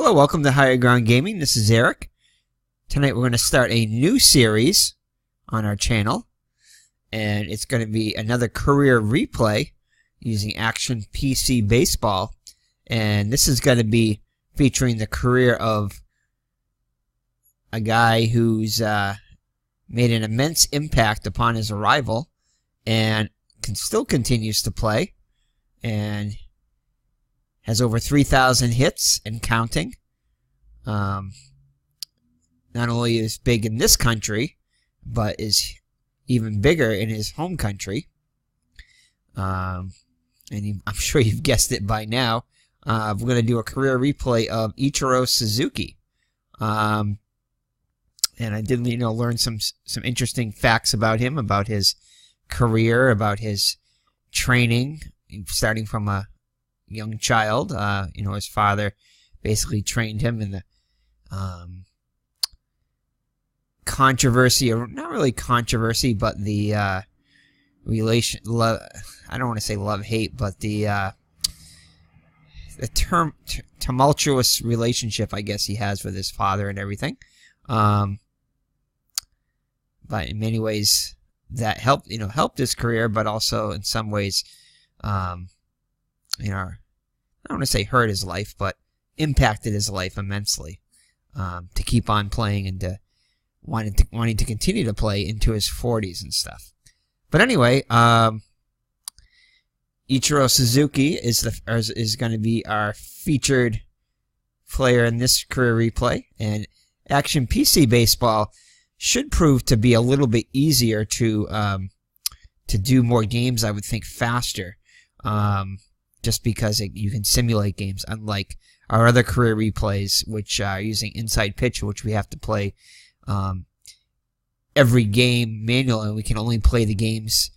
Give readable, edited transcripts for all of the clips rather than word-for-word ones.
Hello, welcome to Higher Ground Gaming. This is Eric. Tonight we're going to start a new series on our channel, and it's going to be another career replay using Action PC Baseball. And this is going to be featuring the career of a guy who's made an immense impact upon his arrival and still continues to play and has over 3,000 hits and counting. Not only is big in this country, but is even bigger in his home country. I'm sure you've guessed it by now. We're going to do a career replay of Ichiro Suzuki. And I did, learn some interesting facts about him, about his career, about his training, starting from a young child. His father basically trained him in the controversy, or not really controversy, but the I don't want to say love-hate, but the term tumultuous relationship, I guess, he has with his father and everything. But in many ways, that helped his career, but also in some ways, I don't want to say hurt his life, but impacted his life immensely, to keep on playing and to wanting to continue to play into his 40s and stuff. But anyway, Ichiro Suzuki is going to be our featured player in this career replay, and Action PC Baseball should prove to be a little bit easier to do more games, I would think, faster. Just because you can simulate games, unlike our other career replays, which are using Inside Pitch, which we have to play every game manually, and we can only play the games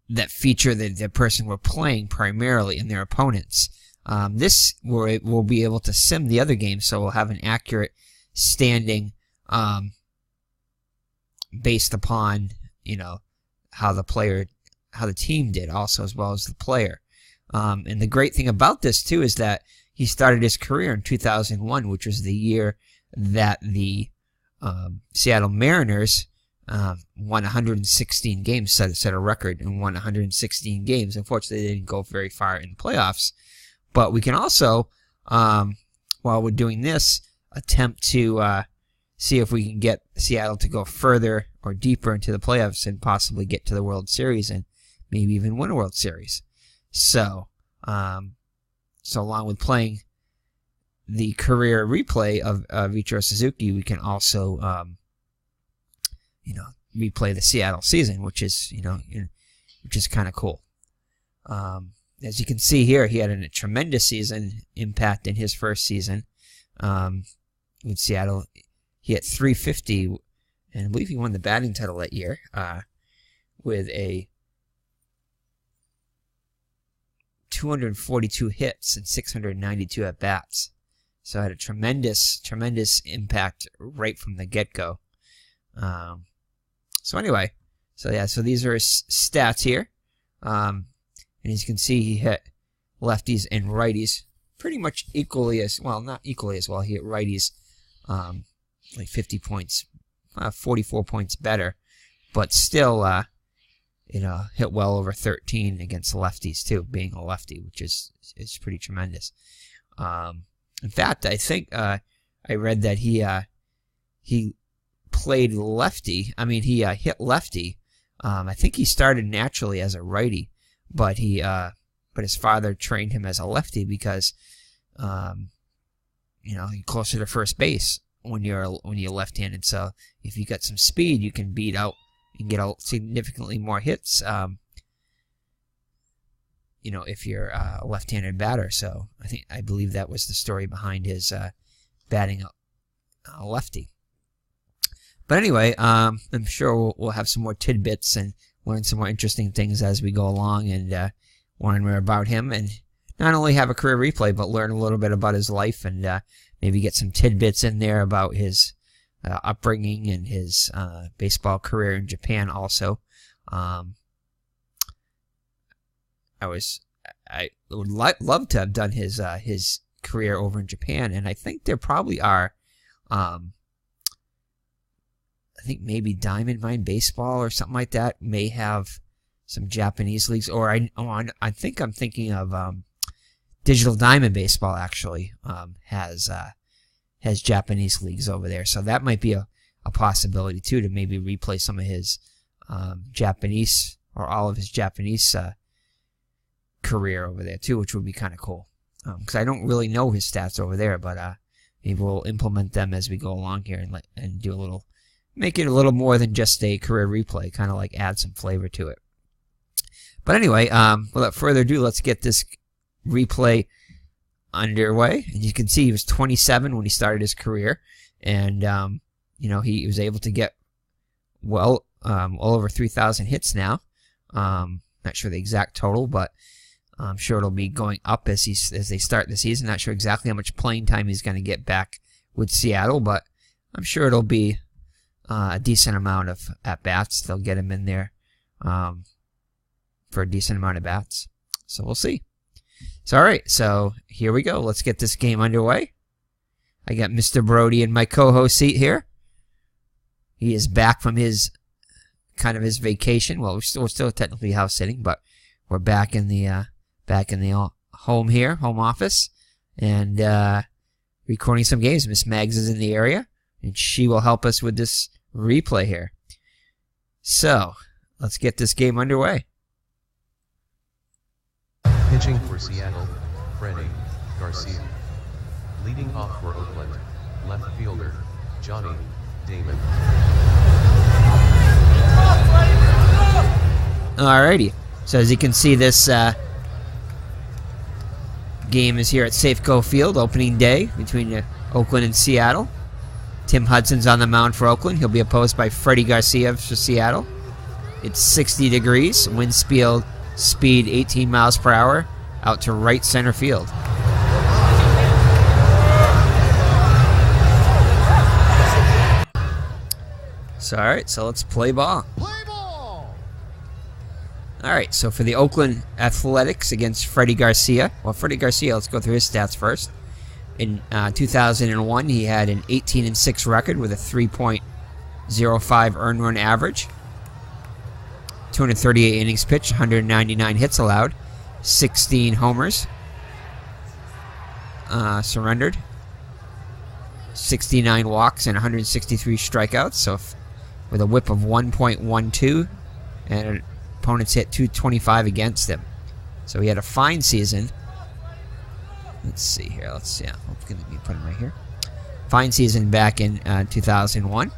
that feature the person we're playing primarily and their opponents. This we'll be able to sim the other games, so we'll have an accurate standing based upon how the team did, also, as well as the player. And the great thing about this, too, is that he started his career in 2001, which was the year that the Seattle Mariners won 116 games, set a record and won 116 games. Unfortunately, they didn't go very far in the playoffs. But we can also, while we're doing this, attempt to see if we can get Seattle to go further or deeper into the playoffs and possibly get to the World Series and maybe even win a World Series. So along with playing the career replay of Ichiro Suzuki, we can also, replay the Seattle season, which is kind of cool. As you can see here, he had a tremendous season impact in his first season with Seattle. He hit .350, and I believe he won the batting title that year with a 242 hits and 692 at bats. So it had a tremendous impact right from the get-go. So anyway, so these are his stats here. And as you can see, he hit lefties and righties pretty much equally as well. Not equally as well. He hit righties like 50 points, 44 points better, but still, hit well over 13 against lefties too, being a lefty, which is pretty tremendous. In fact, I think I read that he played lefty. I mean, he hit lefty. I think he started naturally as a righty, but his father trained him as a lefty because, you're closer to first base when you're left-handed. So if you got some speed, you can beat out and get significantly more hits. If you're a left-handed batter. So I believe that was the story behind his batting lefty. But anyway, I'm sure we'll have some more tidbits and learn some more interesting things as we go along and learn more about him, and not only have a career replay, but learn a little bit about his life and maybe get some tidbits in there about his upbringing and his baseball career in Japan also. I would love to have done his career over in Japan, and I think there probably are. I think maybe Diamond Mine Baseball or something like that may have some Japanese leagues, or I think I'm thinking of Digital Diamond Baseball actually has Japanese leagues over there, so that might be a possibility too, to maybe replay some of his Japanese or all of his Japanese career over there too, which would be kind of cool. Because I don't really know his stats over there, but maybe we'll implement them as we go along here and do a little, make it a little more than just a career replay, kind of like add some flavor to it. But anyway, without further ado, let's get this replay underway. And you can see he was 27 when he started his career, and you know, he was able to get well over 3,000 hits now. Not sure the exact total, but I'm sure it'll be going up as they start the season. Not sure exactly how much playing time he's going to get back with Seattle, but I'm sure it'll be a decent amount of at-bats. They'll get him in there for a decent amount of bats. So we'll see. So, all right, so here we go. Let's get this game underway. I got Mr. Brody in my co-host seat here. He is back from his vacation. Well, we're still technically house sitting, but we're back in the home here, home office, and recording some games. Miss Mags is in the area, and she will help us with this replay here. So let's get this game underway. Pitching for Seattle, Freddy, Garcia. Leading off for Oakland, left fielder, Johnny, Damon. Alrighty, so as you can see, this game is here at Safeco Field, opening day between Oakland and Seattle. Tim Hudson's on the mound for Oakland. He'll be opposed by Freddy Garcia for Seattle. It's 60 degrees, wind speed 18 miles per hour, out to right center field. So, all right, so let's play ball. All right, so for the Oakland Athletics against Freddy Garcia. Well, Freddy Garcia, let's go through his stats first. In 2001, he had an 18-6 record with a 3.05 earned run average. 238 innings pitched, 199 hits allowed, 16 homers surrendered, 69 walks, and 163 strikeouts. So with a whip of 1.12, and opponents hit 225 against him. So he had a fine season. Let's see here. Let me put him right here. Fine season back in 2001.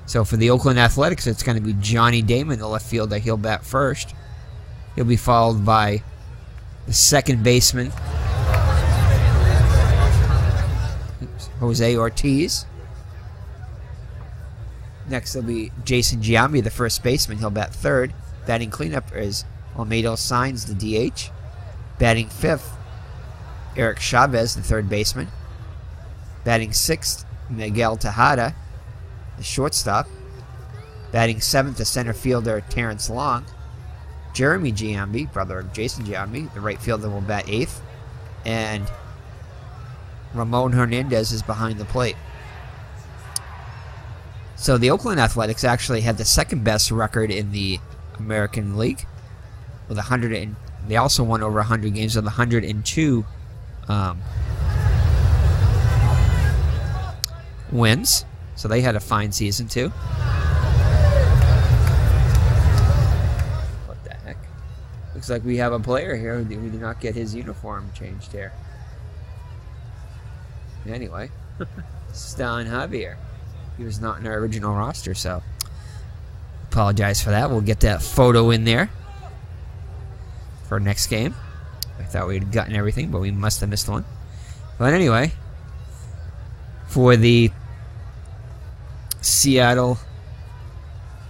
So for the Oakland Athletics, it's going to be Johnny Damon, the left fielder. He'll bat first. He'll be followed by the second baseman, Jose Ortiz. Next will be Jason Giambi, the first baseman. He'll bat third. Batting cleanup is Olmedo Saenz, the DH. Batting fifth, Eric Chavez, the third baseman. Batting sixth, Miguel Tejada, the shortstop. Batting seventh, the center fielder, Terrence Long. Jeremy Giambi, brother of Jason Giambi, the right fielder, will bat eighth. And Ramon Hernandez is behind the plate. So the Oakland Athletics actually had the second best record in the American League with 100, and they also won over 100 games with 102 wins. So they had a fine season too. What the heck? Looks like we have a player here. We did not get his uniform changed here. Anyway, Stan Javier. He was not in our original roster, so apologize for that. We'll get that photo in there for our next game. I thought we had gotten everything, but we must have missed one. But anyway, for the Seattle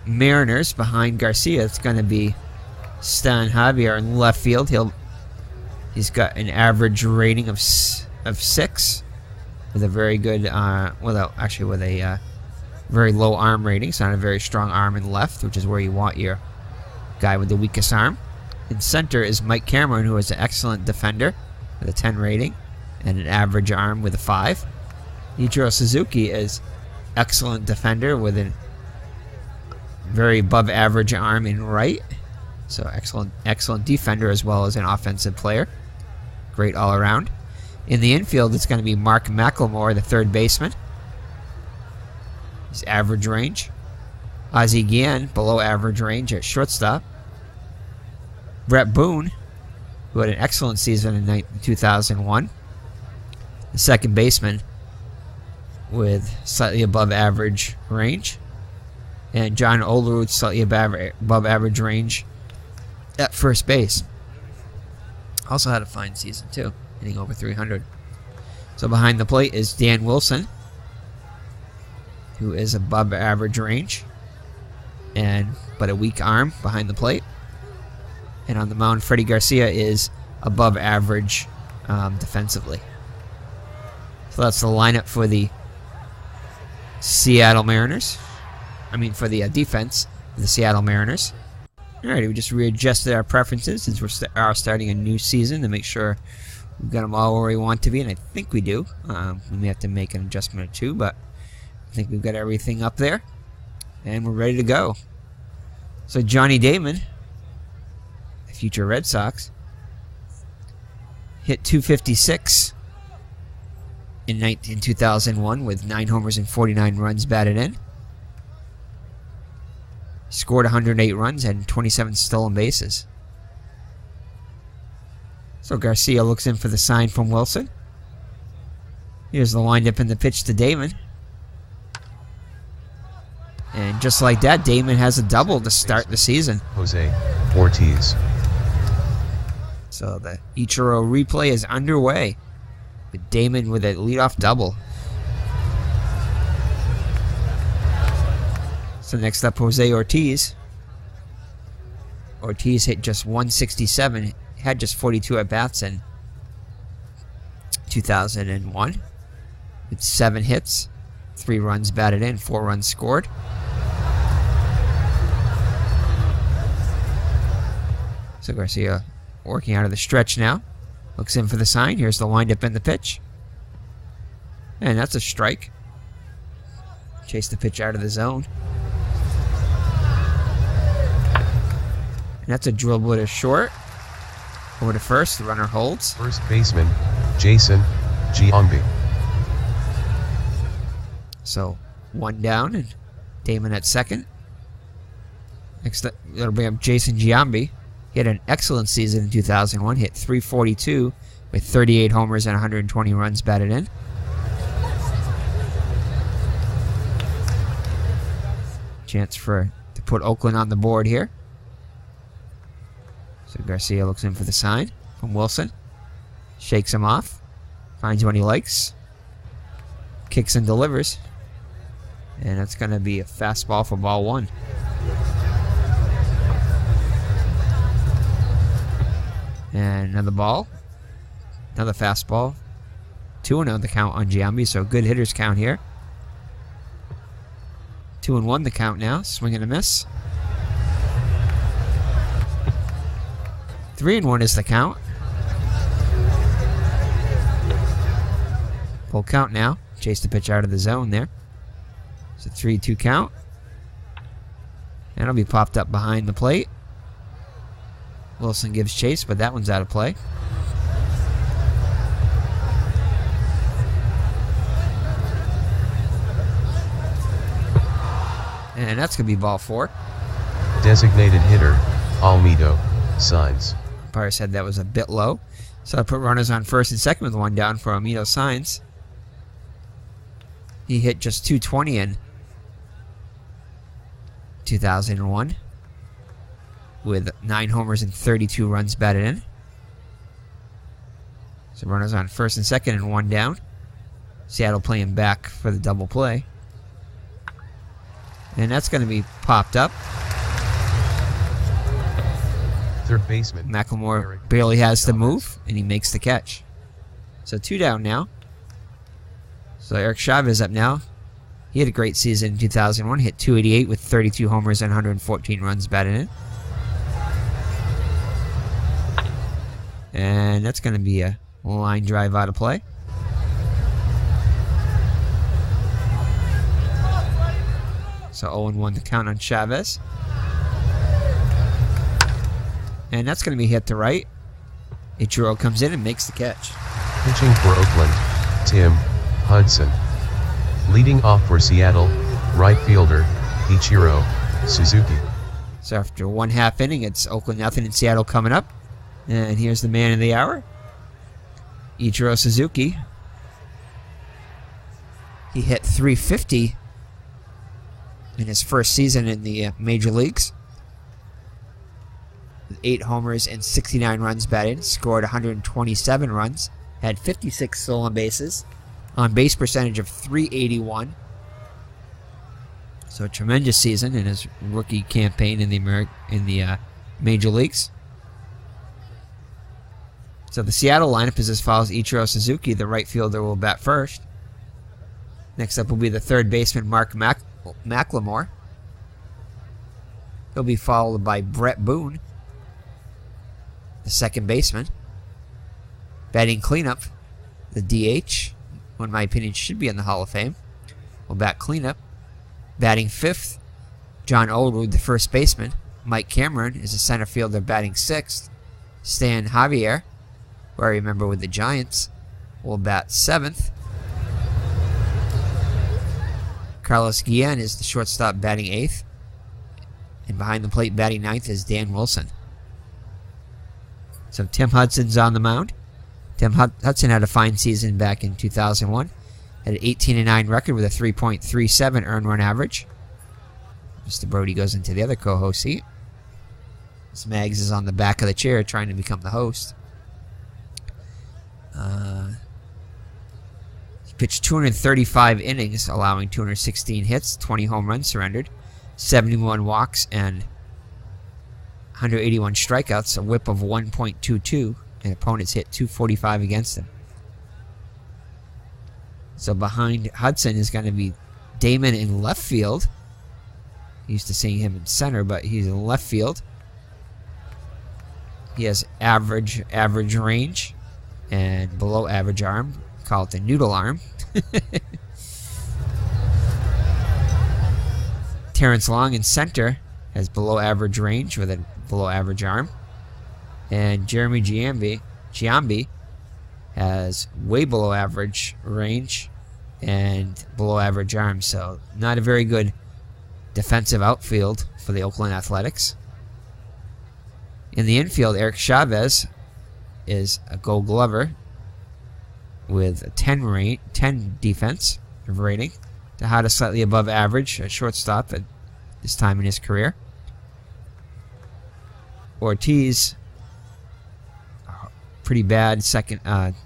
Mariners behind Garcia, it's going to be Stan Javier in left field. He's got an average rating of 6 with a very good, with a very low arm rating. It's not a very strong arm in left, which is where you want your guy with the weakest arm. In center is Mike Cameron, who is an excellent defender with a 10 rating and an average arm with a 5. Ichiro Suzuki is excellent defender with a very above average arm in right. So excellent defender as well as an offensive player. Great all around. In the infield, it's going to be Mark Mclemore, the third baseman. His average range. Ozzie Guillen, below average range at shortstop. Bret Boone, who had an excellent season in 2001. The second baseman with slightly above average range. And John Olerud, slightly above average range at first base. Also had a fine season too, hitting over 300. So behind the plate is Dan Wilson, who is above average range, but a weak arm behind the plate. And on the mound, Freddy Garcia is above average defensively. So that's the lineup for the Seattle Mariners. For the defense of the Seattle Mariners. Alright, we just readjusted our preferences since we are starting a new season to make sure we've got them all where we want to be, and I think we do. We may have to make an adjustment or two, but I think we've got everything up there, and we're ready to go. So Johnny Damon, the future Red Sox, hit .256 in 2001 with 9 homers and 49 runs batted in. Scored 108 runs and 27 stolen bases. So Garcia looks in for the sign from Wilson. Here's the windup and the pitch to Damon. And just like that, Damon has a double to start the season. Jose Ortiz. So the Ichiro replay is underway with Damon with a leadoff double. So next up, Jose Ortiz. Ortiz hit just 167, had just 42 at-bats in 2001 with 7 hits, 3 runs batted in, 4 runs scored. So Garcia working out of the stretch now. Looks in for the sign. Here's the windup and the pitch. And that's a strike. Chase the pitch out of the zone. And that's a dribble to short. Over to first. The runner holds. First baseman, Jason Giambi. So 1 down and Damon at second. Next up, that'll bring up Jason Giambi. He had an excellent season in 2001. Hit .342 with 38 homers and 120 runs batted in. Chance to put Oakland on the board here. So Garcia looks in for the sign from Wilson. Shakes him off. Finds one he likes. Kicks and delivers. And that's going to be a fastball for ball 1. And another ball. Another fastball. 2-0 the count on Giambi, so good hitters count here. 2-1 the count now. Swing and a miss. 3-1 is the count. Full count now. Chase the pitch out of the zone there. It's a 3-2 count. And it'll be popped up behind the plate. Wilson gives chase, but that one's out of play. And that's going to be ball 4. Designated hitter, Almedo, signs. Umpire said that was a bit low. So I put runners on first and second with 1 down for Almedo signs. He hit just .220 in 2001 with 9 homers and 32 runs batted in. So runners on first and second and 1 down. Seattle playing back for the double play. And that's going to be popped up. Third baseman, Mclemore barely has the move, and he makes the catch. So 2 down now. So Eric Chavez up now. He had a great season in 2001. Hit .288 with 32 homers and 114 runs batted in. And that's going to be a line drive out of play. So 0-1 to count on Chavez. And that's going to be hit to right. Ichiro comes in and makes the catch. Pitching for Oakland, Tim Hudson. Leading off for Seattle, right fielder, Ichiro Suzuki. So after 1/2 inning, it's Oakland nothing and Seattle coming up. And here's the man of the hour, Ichiro Suzuki. He hit .350 in his first season in the major leagues. With 8 homers and 69 runs batted, scored 127 runs, had 56 stolen bases, on base percentage of .381. So a tremendous season in his rookie campaign in the major leagues. So the Seattle lineup is as follows: Ichiro Suzuki, the right fielder, will bat first. Next up will be the third baseman, Mclemore. He'll be followed by Bret Boone, the second baseman. Batting cleanup, the DH, who in my opinion should be in the Hall of Fame, will bat cleanup. Batting fifth, John Olerud, the first baseman. Mike Cameron is a center fielder batting sixth. Stan Javier, who I remember with the Giants, will bat seventh. Carlos Guillen is the shortstop batting eighth. And behind the plate batting ninth is Dan Wilson. So Tim Hudson's on the mound. Tim Hudson had a fine season back in 2001. Had an 18-9 record with a 3.37 earned run average. Mr. Brody goes into the other co-host seat. Smags is on the back of the chair trying to become the host. He pitched 235 innings, allowing 216 hits, 20 home runs surrendered, 71 walks, and 181 strikeouts, a whip of 1.22, and opponents hit 245 against him. So behind Hudson is going to be Damon in left field. Used to seeing him in center, but he's in left field. He has average range and below average arm. Call it the noodle arm. Terrence Long in center has below average range with a below average arm. And Jeremy Giambi has way below average range and below average arm. So not a very good defensive outfield for the Oakland Athletics. In the infield, Eric Chavez is a Gold Glover with a 10 defense rating. Tejada slightly above average, a shortstop at this time in his career. Ortiz, pretty bad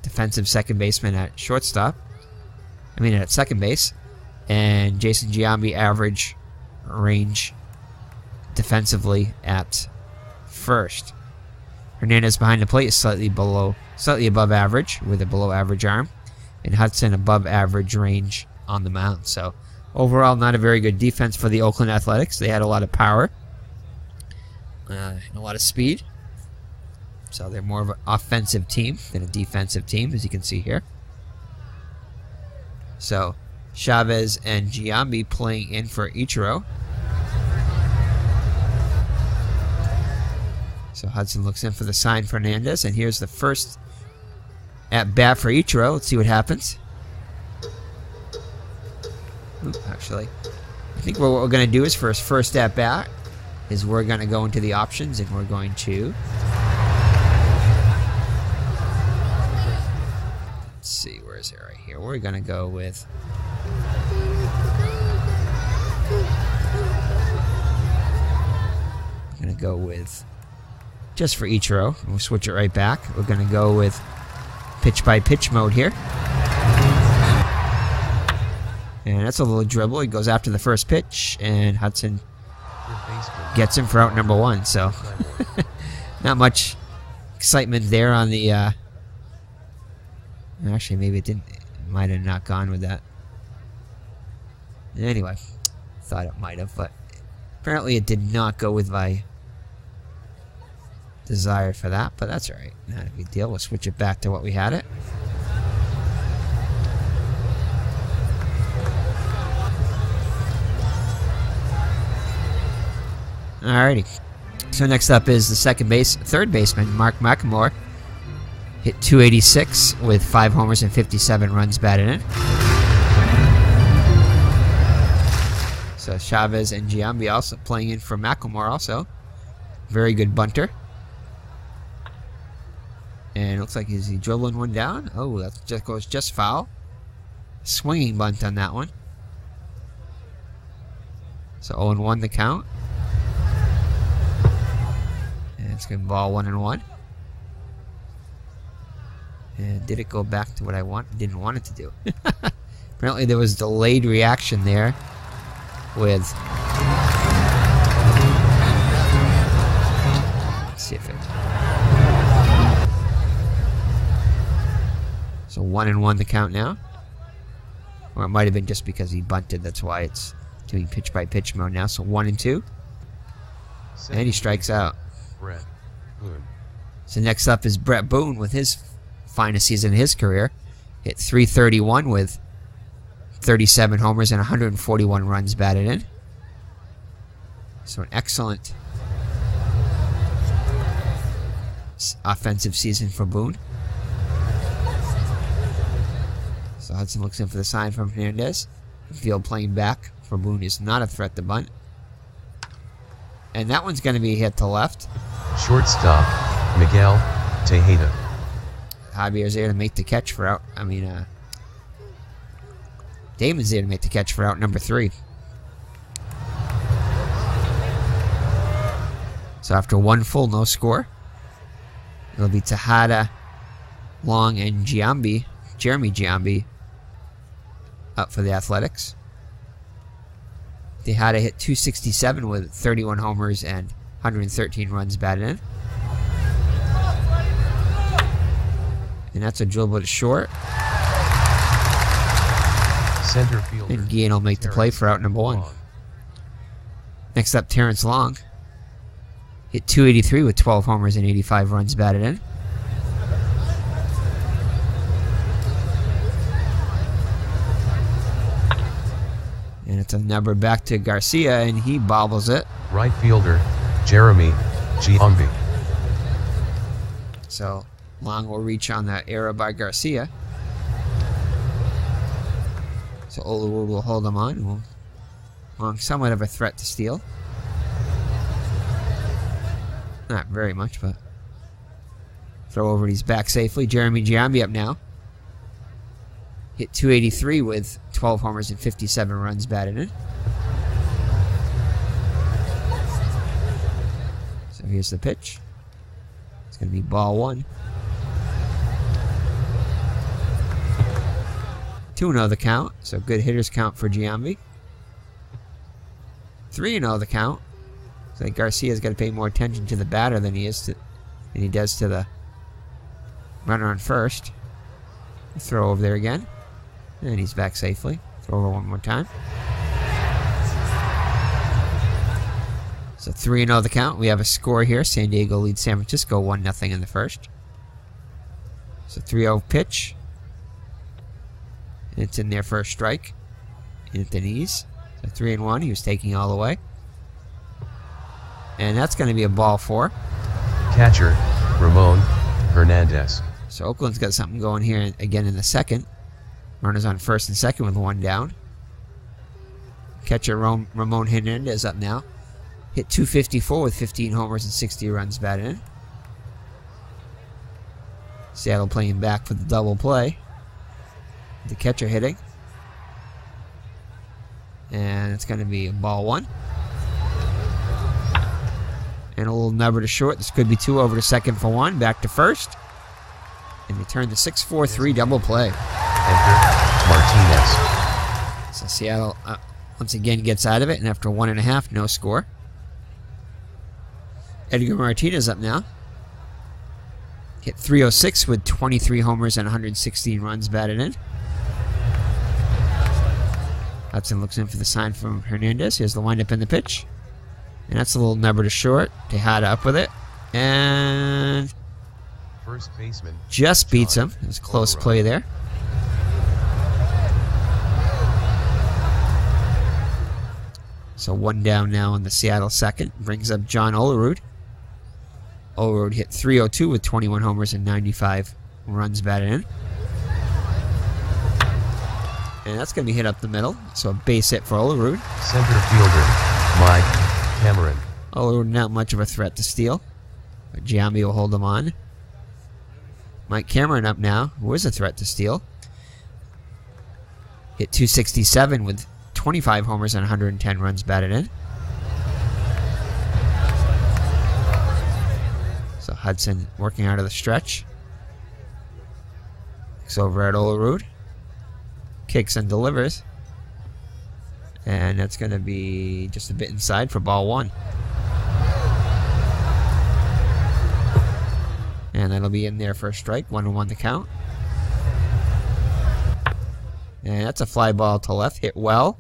defensive second baseman at shortstop. At second base. And Jason Giambi, average range defensively at first. Hernandez behind the plate is slightly above average with a below average arm. And Hudson above average range on the mound. So overall, not a very good defense for the Oakland Athletics. They had a lot of power and a lot of speed. So they're more of an offensive team than a defensive team, as you can see here. So Chavez and Giambi playing in for Ichiro. So Hudson looks in for the sign for Hernandez, and here's the first at bat for Ichiro. Let's see what happens. Actually, I think what we're going to do is for his first at bat is we're going to go into the options, and we're going to let's see, where is it right here? We're going to go with just for Ichiro. We'll switch it right back. We're going to go with pitch by pitch mode here. And that's a little dribble. He goes after the first pitch, and Hudson gets him for out number one. So not much excitement there on the actually, maybe it didn't. It might have not gone with that. Anyway, thought it might have, but apparently it did not go with my desired for that, but that's alright. Not a big deal. We'll switch it back to what we had it. Alrighty. So next up is the third baseman, Mclemore. Hit .286 with 5 homers and 57 runs batted in. So Chavez and Giambi also playing in for Mclemore also. Very good bunter. And it looks like is he dribbling one down? Oh, that goes just foul. Swinging bunt on that one. So 0-1 the count. And it's going to ball 1-1. And did it go back to what I didn't want it to do? Apparently there was delayed reaction there with... Let's see if it... So 1-1 the count now. Or it might have been just because he bunted. That's why it's doing pitch by pitch mode now. So 1-2. And he strikes out. Bret Boone. So next up is Bret Boone with his finest season in his career. Hit .331 with 37 homers and 141 runs batted in. So an excellent offensive season for Boone. So Hudson looks in for the sign from Hernandez. Field playing back for Boone is not a threat to bunt. And that one's going to be hit to left. Shortstop, Miguel Tejeda. Javier's there to make the catch for out. Damon's there to make the catch for out number 3. So after 1 full, no score. It'll be Tejeda, Long, and Jeremy Giambi up for the Athlettics. Tejeda hit .267 with 31 homers and 113 runs batted in. And that's a dribble to short. Center fielder. And Guillen will make the play for out number 1. Next up, Terrence Long. Hit .283 with 12 homers and 85 runs batted in. And it's a number back to Garcia, and he bobbles it. Right fielder, Jeremy Giambi. So Long will reach on that error by Garcia. So Oluwu will hold him on. Long somewhat of a threat to steal. Not very much, but throw over, he's back safely. Jeremy Giambi up now. Hit .283 with 12 homers and 57 runs batted in. So here's the pitch. It's going to be ball 1. 2-0 the count, so good hitters count for Giambi. 3-0 the count. So Garcia's got to pay more attention to the batter than he does to the runner on first. Throw over there again. And he's back safely. Throw over one more time. So 3-0 the count. We have a score here. San Diego leads San Francisco 1-0 in the first. So 3-0 pitch. And it's in there for a strike. In at the knees. So 3-1. He was taking all the way. And that's going to be a ball 4. Catcher, Ramon Hernandez. So Oakland's got something going here again in the second. Runners on first and second with 1 down. Catcher Ramon Hernandez up now. Hit .254 with 15 homers and 60 runs batted in. Seattle playing back for the double play. The catcher hitting. And it's going to be a ball 1. And a little number to short. This could be 2 over to second for 1. Back to first. And they turn the 6-4-3 double play. Enter Martinez. So Seattle once again gets out of it. And after 1.5, no score. Edgar Martinez up now. Hit .306 with 23 homers and 116 runs batted in. Hudson looks in for the sign from Hernandez. Here's the windup in the pitch. And that's a little number to short. Tejeda up with it. And First baseman just beats him. It was a close play there. So 1 down now in the Seattle second. Brings up John Olerud. Olerud hit .302 with 21 homers and 95 runs batted in. And that's going to be hit up the middle. So a base hit for Olerud. Center fielder Mike Cameron. Olerud not much of a threat to steal, but Giambi will hold him on. Mike Cameron up now, who is a threat to steal. Hit .267 with 25 homers and 110 runs batted in. So Hudson working out of the stretch. Looks over at Olerud. Kicks and delivers. And that's going to be just a bit inside for ball 1. And that'll be in there for a strike. 1-1 the count. And that's a fly ball to left. Hit well.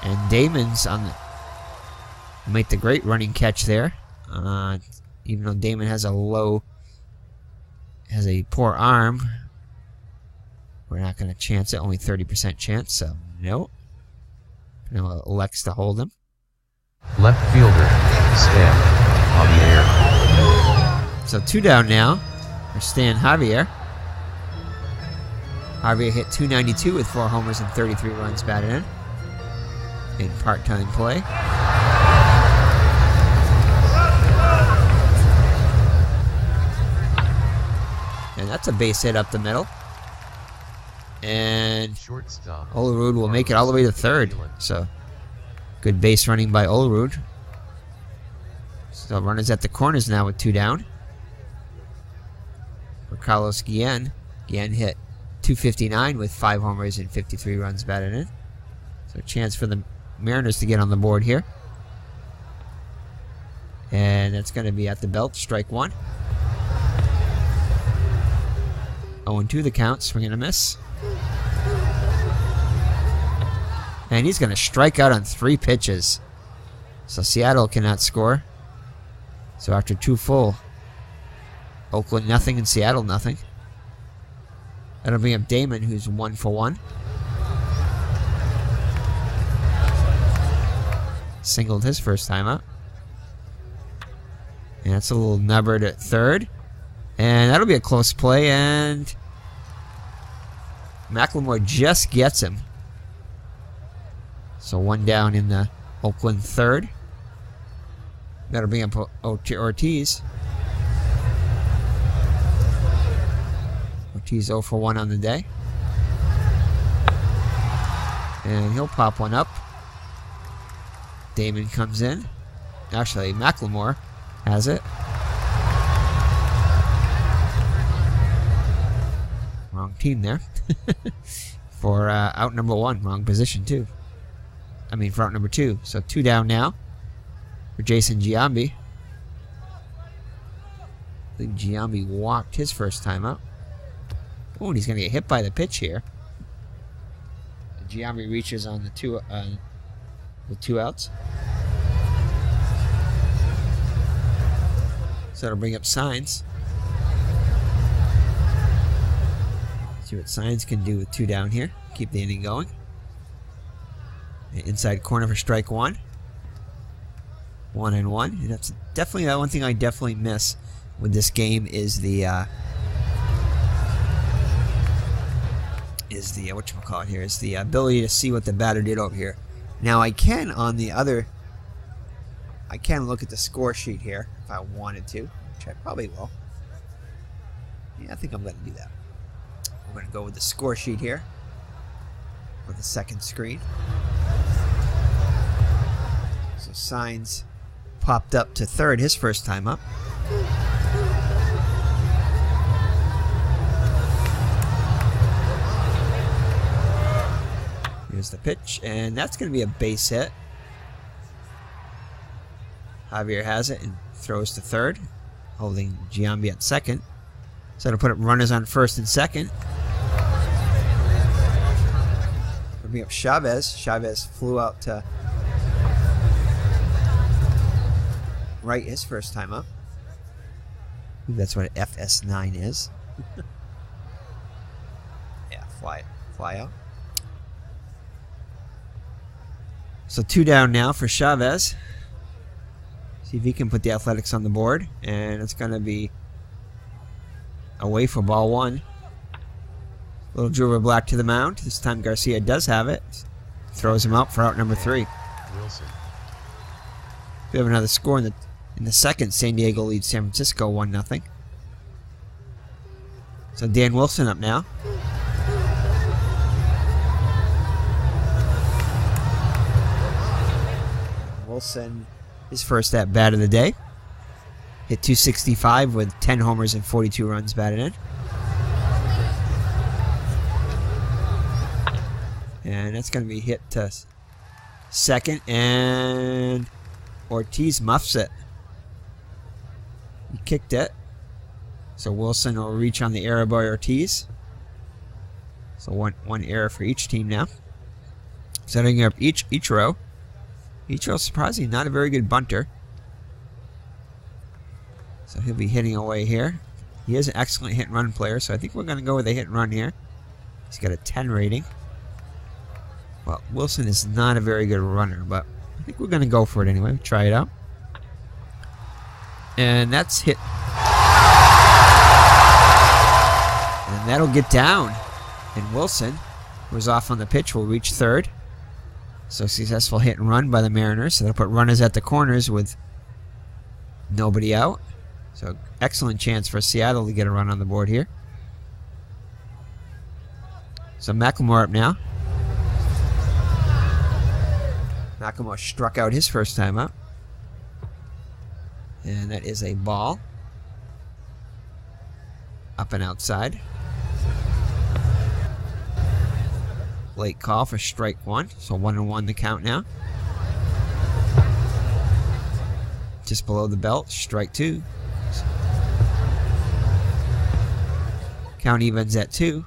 And Damon's on the... Make the great running catch there. Even though Damon has a poor arm, we're not going to chance it. Only 30% chance, so no. No, elects to hold him. Left fielder Stan Javier. So 2 down now for Stan Javier. Javier hit .292 with 4 homers and 33 runs batted in part-time play. And that's a base hit up the middle. And Shortstop Olerud will make it all the way to third. So good base running by Olerud. So runners at the corners now with 2 down. For Carlos Guillen. Guillen hit .259 with 5 homers and 53 runs batted in. So a chance for the Mariners to get on the board here. And that's going to be at the belt. Strike 1. 0-2 the count. Swing and a miss. And he's going to strike out on 3 pitches. So Seattle cannot score. So after 2 full, Oakland nothing and Seattle nothing. That'll bring up Damon, who's 1 for 1. Singled his first time out. And that's a little nubbered at third. And that'll be a close play, and Mclemore just gets him. So 1 down in the Oakland third. That'll bring up Ortiz. Ortiz 0 for 1 on the day. And he'll pop one up. Damon comes in. Actually, Mclemore has it. Wrong team there. For out number 1. Wrong position, too. I mean, for out number 2. So 2 down now for Jason Giambi. I think Giambi walked his first time out. Oh, and he's going to get hit by the pitch here. Giambi reaches on the 2 outs. So that'll bring up Signs. See what Signs can do with 2 down here. Keep the inning going. The inside corner for strike 1. 1-1. And that's definitely that one thing I definitely miss with this game is the whatchamacallit here, is the ability to see what the batter did over here. Now I can look at the score sheet here if I wanted to, which I probably will. Yeah, I think I'm going to do that. We're going to go with the score sheet here for the second screen. So Signs popped up to third his first time up. Here's the pitch, and that's going to be a base hit. Javier has it and throws to third, holding Giambi at second. So it'll put up runners on first and second. Bring up Chavez. Chavez flew out to right his first time up. I think that's what FS9 is. Yeah, fly out. So 2 down now for Chavez. See if he can put the Athlettics on the board. And it's going to be away for ball 1. Little Drew Black to the mound. This time Garcia does have it. Throws him out for out number 3. Wilson. We have another score in the second. San Diego leads San Francisco 1-0. So Dan Wilson up now. Wilson, his first at bat of the day. Hit .265 with 10 homers and 42 runs batted in. And that's going to be hit to second, and Ortiz muffs it. He kicked it. So Wilson will reach on the error by Ortiz. So one error for each team now. Setting up Ichiro. Ichiro, surprisingly, not a very good bunter. So he'll be hitting away here. He is an excellent hit and run player, so I think we're going to go with a hit and run here. He's got a 10 rating. Well, Wilson is not a very good runner, but I think we're going to go for it anyway. Try it out. And that's hit. And that'll get down. And Wilson, who's off on the pitch, will reach third. So successful hit and run by the Mariners. So they'll put runners at the corners with nobody out. So excellent chance for Seattle to get a run on the board here. So Mclemore up now. Mclemore struck out his first time up. And that is a ball. Up and outside. Late call for strike 1. So 1-1 the count now. Just below the belt, strike 2. Count evens at 2.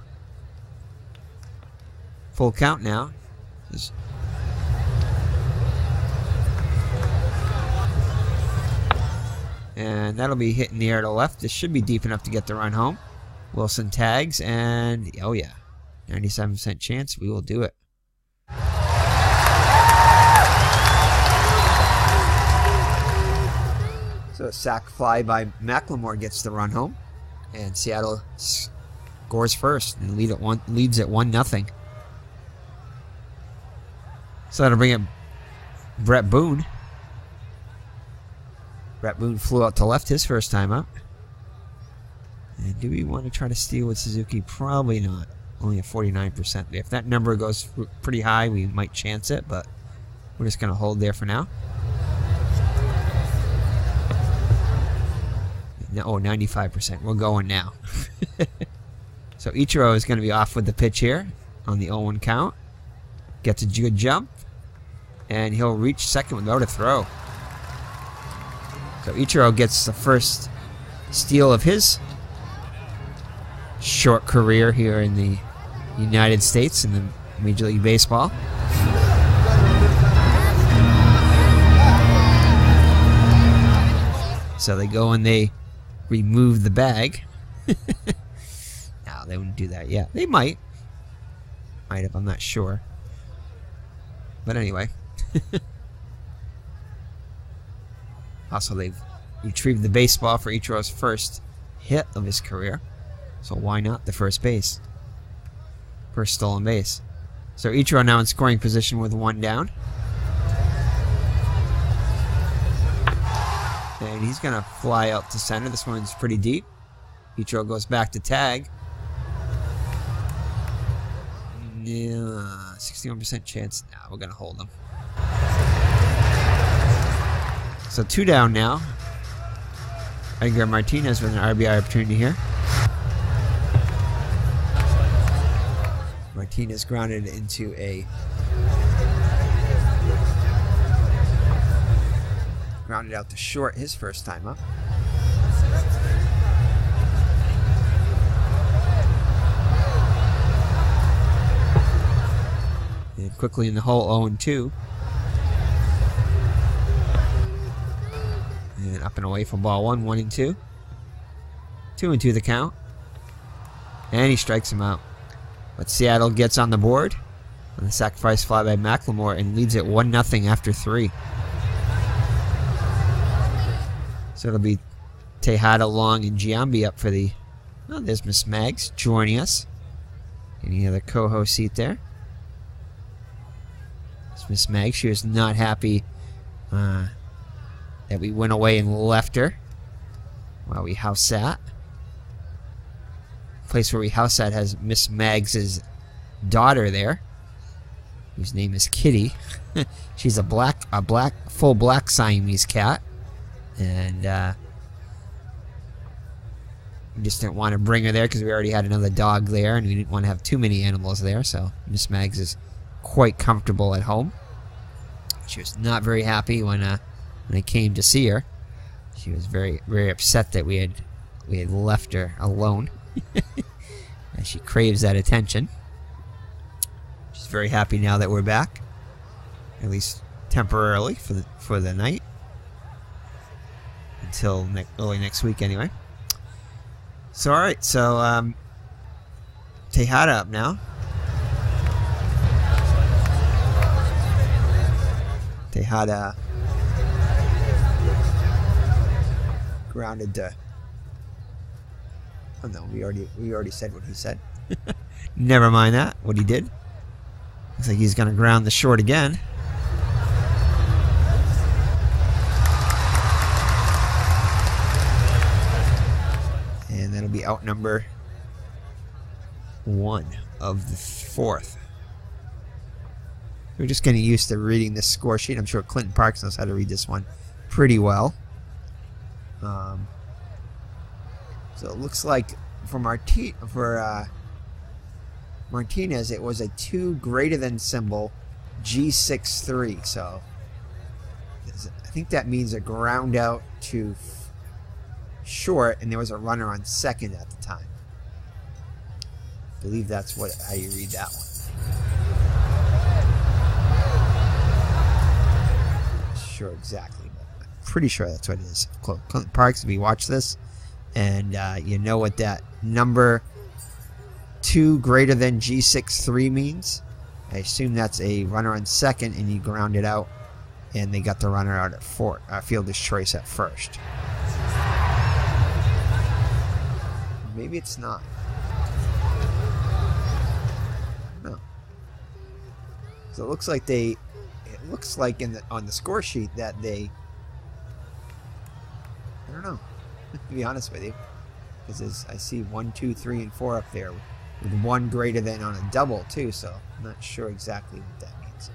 Full count now. And that'll be hitting the air to left. This should be deep enough to get the run home. Wilson tags, and oh yeah, 97% chance we will do it. So a sac fly by Mclemore gets the run home, and Seattle scores first and leads at 1-0. So that'll bring up Bret Boone. Bret Boone flew out to left his first time up. And do we want to try to steal with Suzuki? Probably not. Only a 49%. If that number goes pretty high, we might chance it, but we're just going to hold there for now. Oh, 95%. We're going now. So Ichiro is going to be off with the pitch here on the 0-1 count. Gets a good jump. And he'll reach second without a throw. So Ichiro gets the first steal of his short career here in the United States in the Major League Baseball. So they go and they remove the bag. No, they wouldn't do that yet. They might. Might have, I'm not sure. But anyway. Also, they've retrieved the baseball for Ichiro's first hit of his career. So why not the first base? First stolen base. So Ichiro now in scoring position with 1 down. And he's going to fly out to center. This one's pretty deep. Ichiro goes back to tag. Yeah, 61% chance. Nah, we're going to hold him. So 2 down now. Edgar Martinez with an RBI opportunity here. Martinez grounded into a grounded out to short his first time up. And quickly in the hole, 0-2. And And up and away for ball 1, 1 and 2. 2 and 2 the count. And he strikes him out. But Seattle gets on the board on the sacrifice fly by Mclemore and leads it 1-0 after 3. So it'll be Tejada, Long, and Giambi up for the... Oh, there's Miss Mags joining us. Any other co-host seat there? It's Miss Mags. She was not happy that we went away and left her while we house sat. The place where we house sat has Miss Mags' daughter there, whose name is Kitty. She's a full black Siamese cat, and we just didn't want to bring her there because we already had another dog there, and we didn't want to have too many animals there. So Miss Mags is quite comfortable at home. She was not very happy when I came to see her. She was very, very upset that we had left her alone. And she craves that attention. She's very happy now that we're back, at least temporarily for the night, until early next week anyway. So all right, so Tejada up now. Tejada grounded to... Oh no, we already said what he said. Never mind that, what he did. Looks like he's gonna ground the short again. And that'll be out number 1 of the 4th. We're just getting used to reading this score sheet. I'm sure Clinton Parks knows how to read this one pretty well. So it looks like for Martinez, it was a 2 greater than symbol, G63. So I think that means a ground out to short, and there was a runner on second at the time. I believe that's how you read that one. Not sure exactly, but I'm pretty sure that's what it is. Clinton Parks, if you watch this, and you know what that number 2 greater than G63 means, I assume that's a runner on second, and you ground it out, and they got the runner out at fielder's choice at first. Maybe it's not. No. So it looks like on the score sheet that they... I don't know, to be honest with you. Because I see 1, 2, 3, and 4 up there with 1 greater than on a double too, so I'm not sure exactly what that means.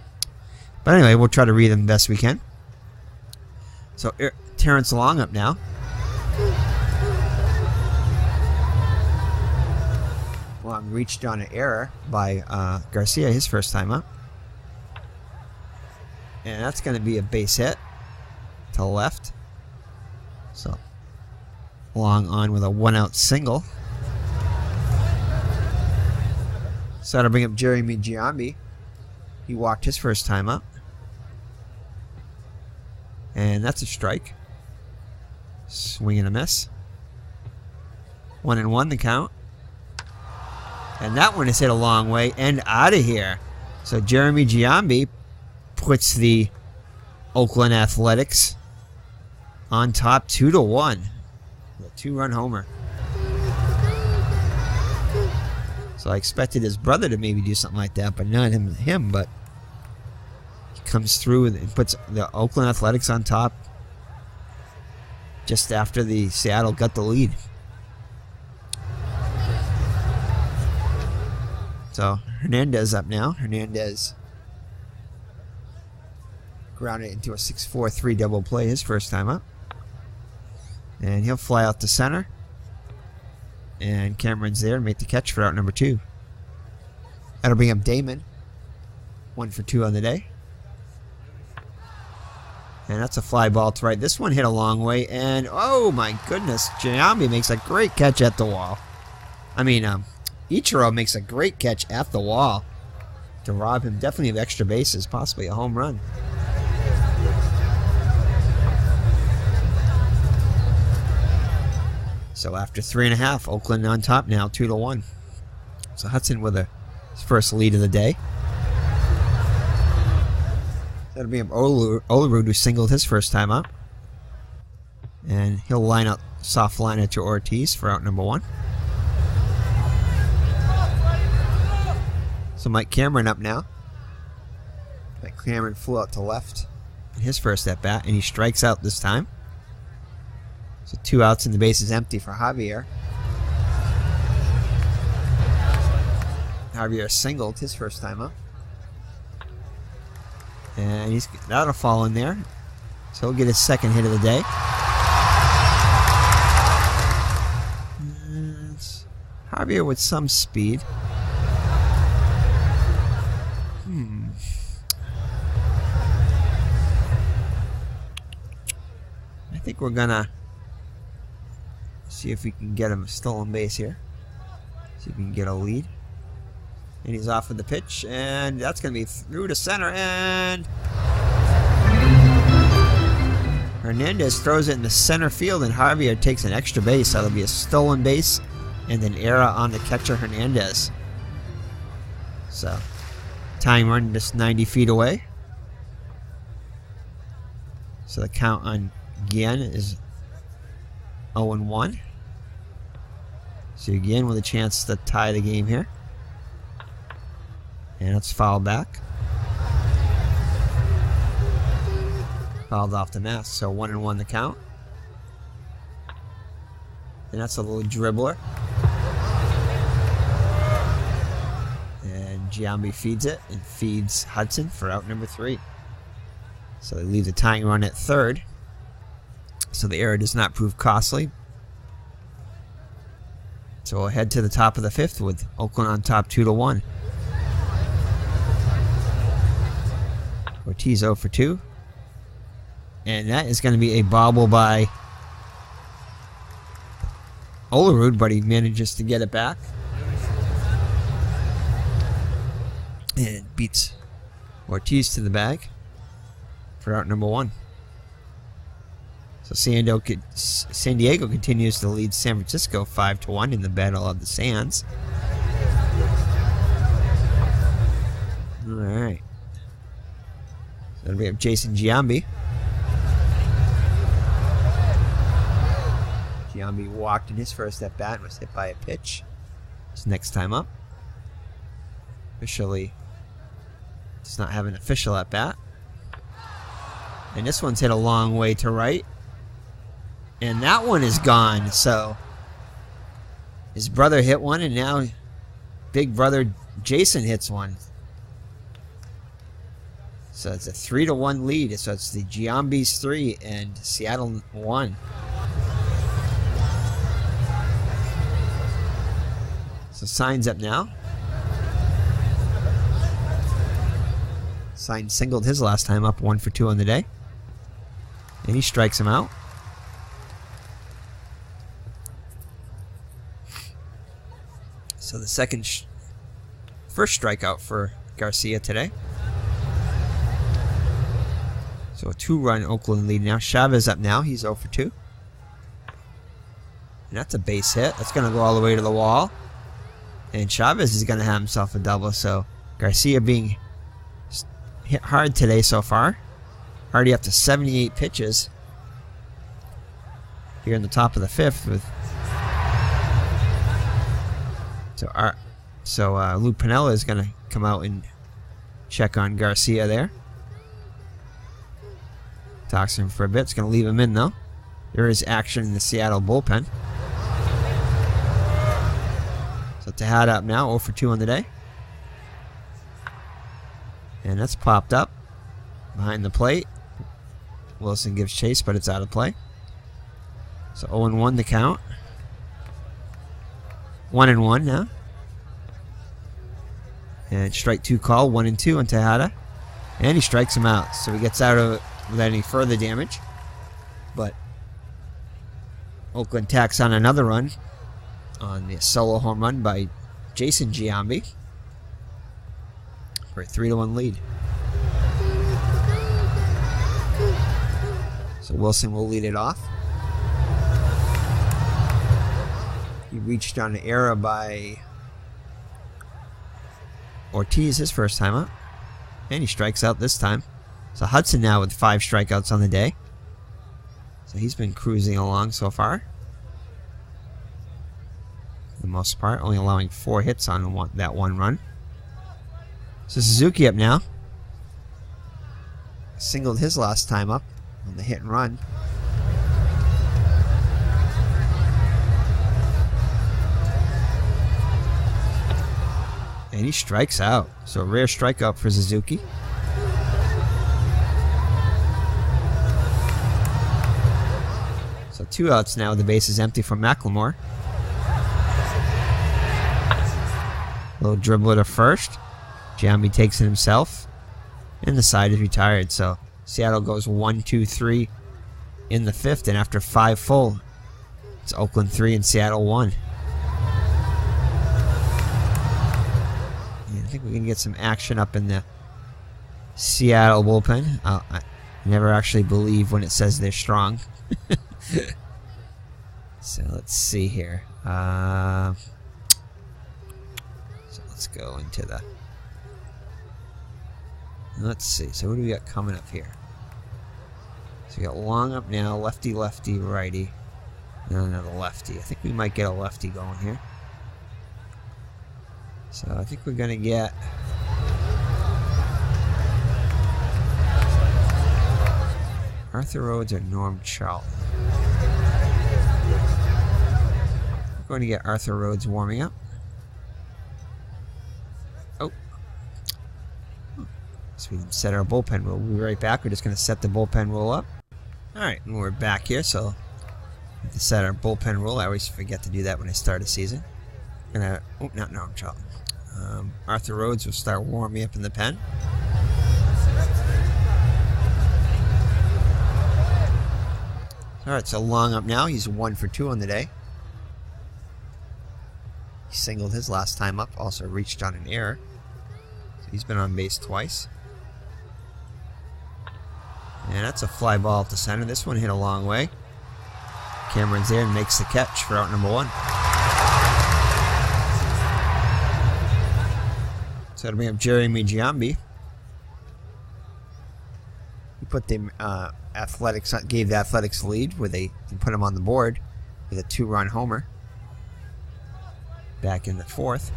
But anyway, we'll try to read them the best we can. So Terrence Long up now. Long reached on an error by Garcia, his first time up. And that's going to be a base hit to left. So Long on with a 1-out single. So that'll bring up Jeremy Giambi. He walked his first time up. And that's a strike. Swing and a miss. 1-1 the count. And that one is hit a long way and out of here. So Jeremy Giambi puts the Oakland Athletics on top 2-1. A 2-run homer. So I expected his brother to maybe do something like that, but not him. But he comes through and puts the Oakland Athletics on top just after the Seattle got the lead. So Hernandez up now. Hernandez grounded into a 6-4-3 double play his first time up. And he'll fly out to center. And Cameron's there to make the catch for out number 2. That'll bring up Damon. 1 for 2 on the day. And that's a fly ball to right. This one hit a long way. And, oh my goodness, Giambi makes a great catch at the wall. I mean, Ichiro makes a great catch at the wall to rob him definitely of extra bases, possibly a home run. So after 3.5, Oakland on top now, 2-1. So Hudson with his first lead of the day. That'll be Olerud, who singled his first time up. And he'll line up, soft line it to Ortiz for out number 1. So Mike Cameron up now. Mike Cameron flew out to left in his first at bat, and he strikes out this time. So 2 outs and the base is empty for Javier. Javier singled his first time up. And that'll fall in there. So he'll get his second hit of the day. And Javier with some speed. I think we're gonna see if we can get him a stolen base here. See if we can get a lead. And he's off with the pitch, and that's going to be through to center, and Hernandez throws it in the center field, and Javier takes an extra base. That'll be a stolen base, and an error on the catcher Hernandez. So, tying run just 90 feet away. So the count on Guillen is 0-1. So Guillen with a chance to tie the game here. And it's fouled back. Fouled off the mask, so 1-1 the count. And that's a little dribbler. And Giambi feeds it and feeds Hudson for out number 3. So they leave the tying run at third. So the error does not prove costly. So we'll head to the top of the 5th with Oakland on top 2-1. Ortiz 0 for 2. And that is going to be a bobble by Olerud, but he manages to get it back. And beats Ortiz to the bag for out number 1. So San Diego continues to lead San Francisco 5-1 in the Battle of the Sands. Alright. So we have Jason Giambi. Giambi walked in his first at bat and was hit by a pitch. His next time up. Officially does not have an official at bat. And this one's hit a long way to right. And that one is gone. So his brother hit one, and now big brother Jason hits one. So it's a 3-1 lead. So it's the Giambis 3 and Seattle 1. So Sign's up now. Sign singled his last time up, 1 for 2 on the day. And he strikes him out. So the first strikeout for Garcia today. So a 2-run Oakland lead now. Chavez up now. He's 0 for 2. And that's a base hit. That's going to go all the way to the wall. And Chavez is going to have himself a double. So Garcia being hit hard today so far. Already up to 78 pitches. Here in the top of the 5th with... So Lou Piniella is going to come out and check on Garcia there. Talks to him for a bit. It's going to leave him in, though. There is action in the Seattle bullpen. So Tejada up now, 0 for 2 on the day. And that's popped up behind the plate. Wilson gives chase, but it's out of play. So 0-1 the count. 1-1 now. And strike 2 call, 1-2 on Tejada. And he strikes him out. So he gets out of it without any further damage. But Oakland tacks on another run on the solo home run by Jason Giambi for a 3-1 lead. So Wilson will lead it off. He reached on an error by Ortiz his first time up. And he strikes out this time. So Hudson now with 5 strikeouts on the day. So he's been cruising along so far. For the most part, only allowing 4 hits on that one run. So Suzuki up now. Singled his last time up on the hit and run. And he strikes out. So a rare strikeout for Suzuki. So 2 outs now. The base is empty for Mclemore. Little dribbler to first. Giambi takes it himself. And the side is retired. So Seattle goes 1-2-3 in the 5th. And after 5 full, it's Oakland 3 and Seattle 1. I think we can get some action up in the Seattle bullpen. I never actually believe when it says they're strong. So let's see here. So let's go into the... Let's see. So what do we got coming up here? So we got long up now. Lefty, lefty, righty. No, another lefty. I think we might get a lefty going here. So I think we're going to get... Arthur Rhodes or Norm Charlton. We're going to get Arthur Rhodes warming up. Oh. So we can set our bullpen rule. We'll be right back. We're just going to set the bullpen rule up. Alright, and we're back here, so we have to set our bullpen rule. I always forget to do that when I start a season. Oh, not Norm Charlton. Arthur Rhodes will start warming up in the pen. Alright, so long up now. He's 1 for 2 on the day. He singled his last time up. Also reached on an error. So he's been on base twice. And that's a fly ball to center. This one hit a long way. Cameron's there and makes the catch for out number 1. So it'll bring up Jeremy Giambi. He put the Athlettis, gave the Athlettis lead where they put him on the board with a 2-run homer back in the 4th.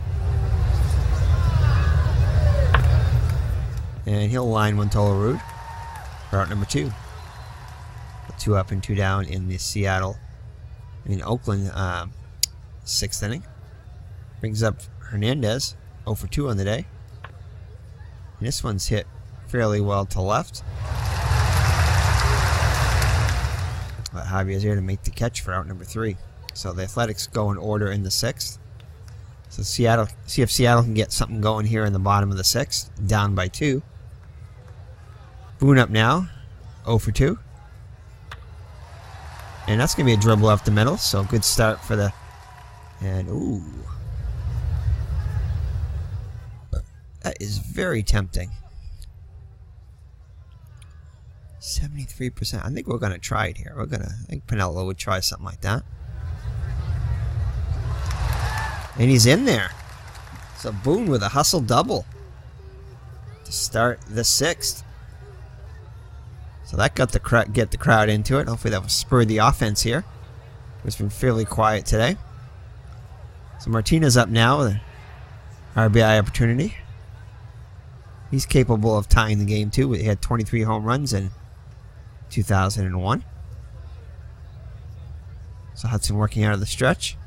And he'll line one to Oakland for out number 2. 2 up and 2 down in the Oakland 6th inning. Brings up Hernandez, 0 for 2 on the day. And this one's hit fairly well to left. But Javier's here to make the catch for out number 3. So the Athlettis go in order in the 6th. So Seattle, see if Seattle can get something going here in the bottom of the 6th. Down by 2. Boone up now, 0 for 2. And that's going to be a dribble up the middle. So good start for the... And ooh. That is very tempting. 73%. I think we're going to try it here. I think Pinello would try something like that. And he's in there. So Boone with a hustle double to start the 6th. So that got get the crowd into it. Hopefully that will spur the offense here. It's been fairly quiet today. So Martinez up now with an RBI opportunity. He's capable of tying the game too. He had 23 home runs in 2001. So Hudson working out of the stretch.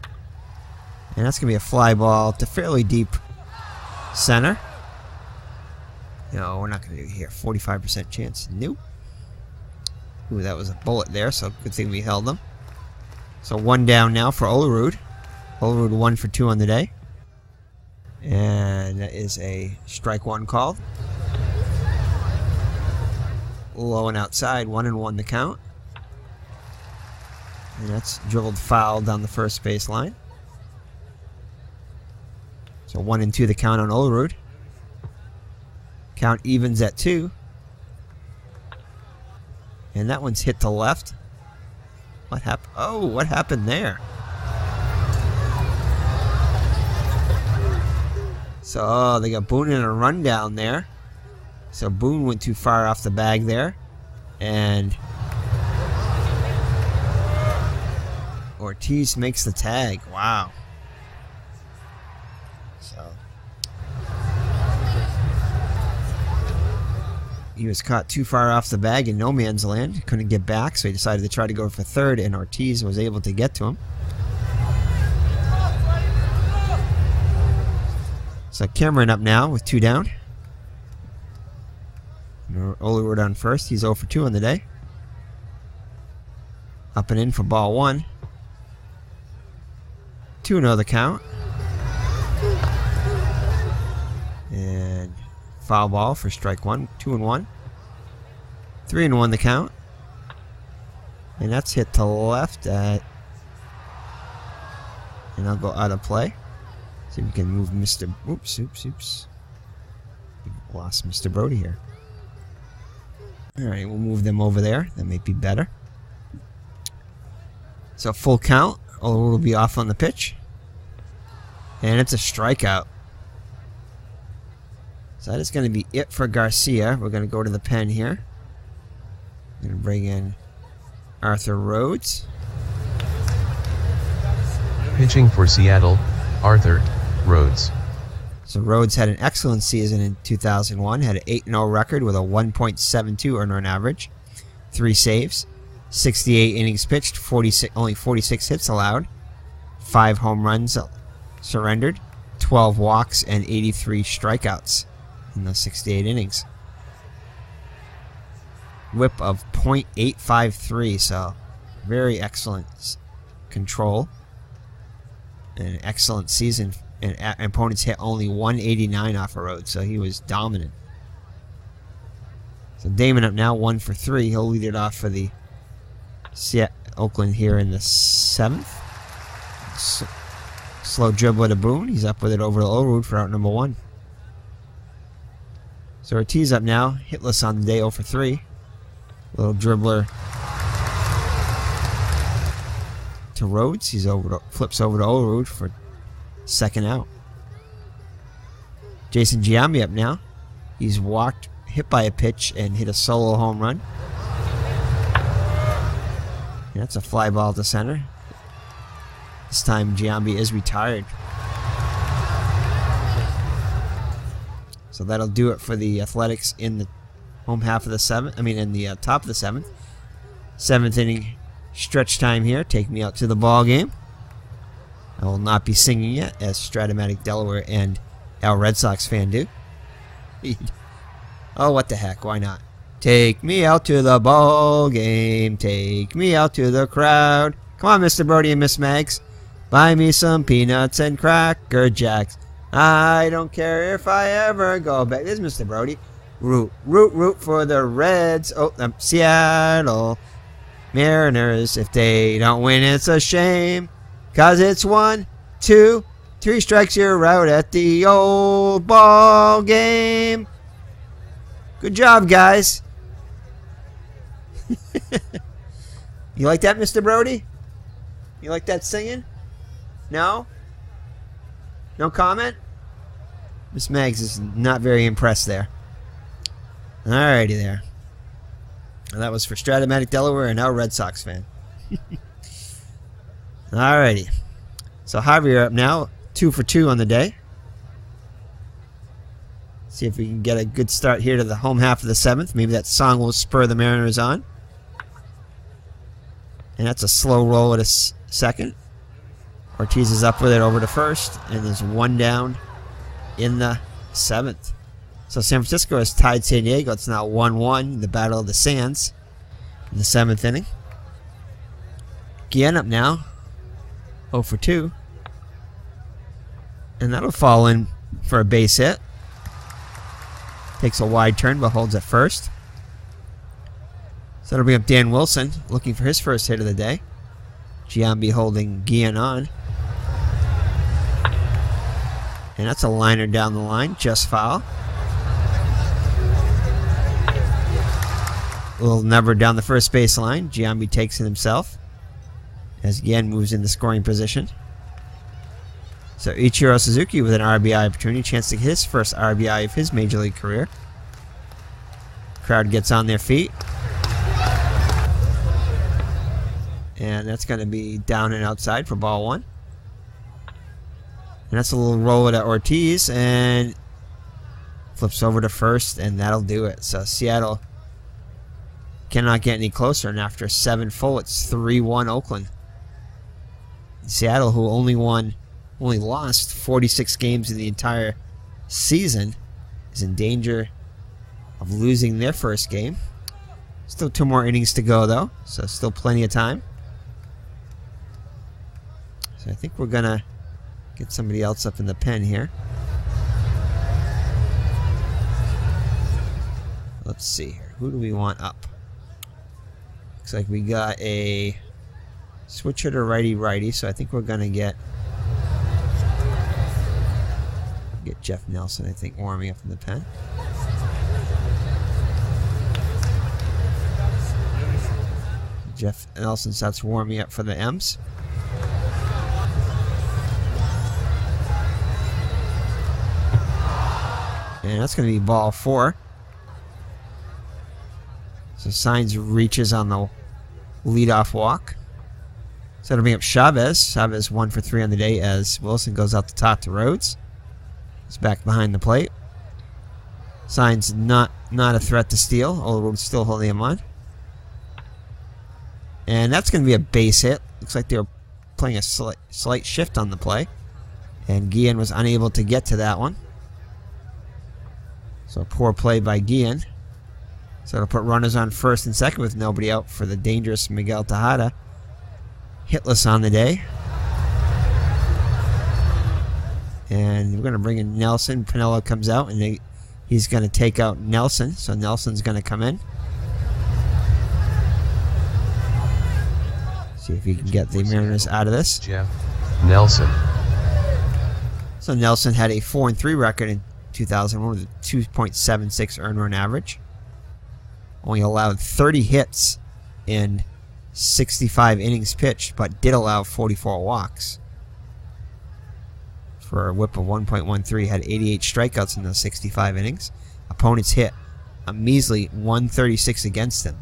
And that's going to be a fly ball to fairly deep center. No, we're not going to do it here. 45% chance. Nope. Ooh, that was a bullet there, so good thing we held them. So 1 down now for Olerud. Olerud 1 for 2 on the day. And that is a strike 1 called. Low and outside, 1-1 the count. And that's dribbled foul down the first base line. So 1-2 the count on Olerud. Count evens at 2. And that one's hit to left. What happened? Oh, what happened there? So, they got Boone in a run down there. So, Boone went too far off the bag there. And Ortiz makes the tag. Wow. So, he was caught too far off the bag in no man's land. Couldn't get back, so he decided to try to go for third, and Ortiz was able to get to him. So Cameron up now with 2 down. Olerud on first. He's 0 for 2 on the day. Up and in for ball 1. 2-0 the count. And foul ball for strike 1. 2-1. 3-1 the count. And that's hit to left at... And I'll go out of play. See if we can move Mr. Oops. We lost Mr. Brody here. Alright, we'll move them over there. That might be better. So full count. Olerud will be off on the pitch. And it's a strikeout. So that is going to be it for Garcia. We're going to go to the pen here. I'm going to bring in Rhodes. Pitching for Seattle, Rhodes. So Rhodes had an excellent season in 2001. Had an 8-0 record with a 1.72 earned run average. 3 saves. 68 innings pitched. Only 46 hits allowed. 5 home runs surrendered. 12 walks and 83 strikeouts in those 68 innings. Whip of .853, so very excellent control. An excellent season, and opponents hit only 189 off a road, so he was dominant. So Damon up now, 1 for 3. He'll lead it off for the Oakland here in the 7th. Slow dribble to Boone. He's up with it over to Olerud for out number 1. So Ortiz up now, hitless on the day, 0 for 3. Little dribbler to Rhodes. He's flips over to Olerud for 2nd out. Jason Giambi up now. He's hit by a pitch, and hit a solo home run. And that's a fly ball to center. This time Giambi is retired. So that'll do it for the Athlettics in the home half of the 7th. In the top of the 7th. 7th inning stretch time here. Take me out to the ball game. I will not be singing it, as Stratomatic Delaware and Al Red Sox fan do. Oh, what the heck? Why not? Take me out to the ball game. Take me out to the crowd. Come on, Mr. Brody and Miss Mags. Buy me some peanuts and Cracker Jacks. I don't care if I ever go back. This is Mr. Brody. Root for the Reds. Oh, Seattle Mariners. If they don't win, it's a shame. 'Cause it's 1, 2, 3 strikes, you're out at the old ball game. Good job, guys. You like that, Mr. Brody? You like that singing? No? No comment? Miss Mags is not very impressed there. Alrighty there. And that was for Stratomatic Delaware and our Red Sox fan. Alrighty. So Javier up now, 2 for 2 on the day. See if we can get a good start here to the home half of the 7th. Maybe that song will spur the Mariners on. And that's a slow roll at a second. Ortiz is up with it over to first, and there's 1 down in the 7th. So San Francisco has tied San Diego. It's now 1-1, the Battle of the Sands in the 7th inning. Guillen up now, 0 for 2. And that'll fall in for a base hit. Takes a wide turn, but holds at first. So that'll bring up Dan Wilson, looking for his first hit of the day. Giambi holding Guillen on. And that's a liner down the line, just foul. A little number down the first base line. Giambi takes it himself, as Guillen moves into scoring position. So Ichiro Suzuki with an RBI opportunity, chance to get his first RBI of his major league career. Crowd gets on their feet. And that's going to be down and outside for ball one. And that's a little roller to Ortiz, and flips over to first, and that'll do it. So Seattle cannot get any closer, and after 7 full, it's 3-1 Oakland. Seattle, who only lost 46 games in the entire season, is in danger of losing their first game. Still 2 more innings to go, though, so still plenty of time. So I think we're going to get somebody else up in the pen here. Let's see here. Who do we want up? Looks like we got a switch hitter righty-righty, so I think we're going to get Jeff Nelson, I think, warming up in the pen. Jeff Nelson starts warming up for the M's. And that's going to be ball 4. So Signs reaches on the leadoff walk. So it'll bring up Chavez. Chavez 1 for 3 on the day as Wilson goes out the top to Rhodes. He's back behind the plate. Signs not a threat to steal, although we're still holding him on. And that's going to be a base hit. Looks like they were playing a slight shift on the play. And Guillen was unable to get to that one. So poor play by Guillen. So it'll put runners on first and second with nobody out for the dangerous Miguel Tejada. Hitless on the day. And we're going to bring in Nelson. Pinello comes out, and he's going to take out Nelson. So Nelson's going to come in. See if he can get the Mariners out of this. Jeff Nelson. So Nelson had a 4-3 record in 2001 with a 2.76 earned run average. Only allowed 30 hits in 65 innings pitched, but did allow 44 walks. For a whip of 1.13, had 88 strikeouts in those 65 innings. Opponents hit a measly 136 against him.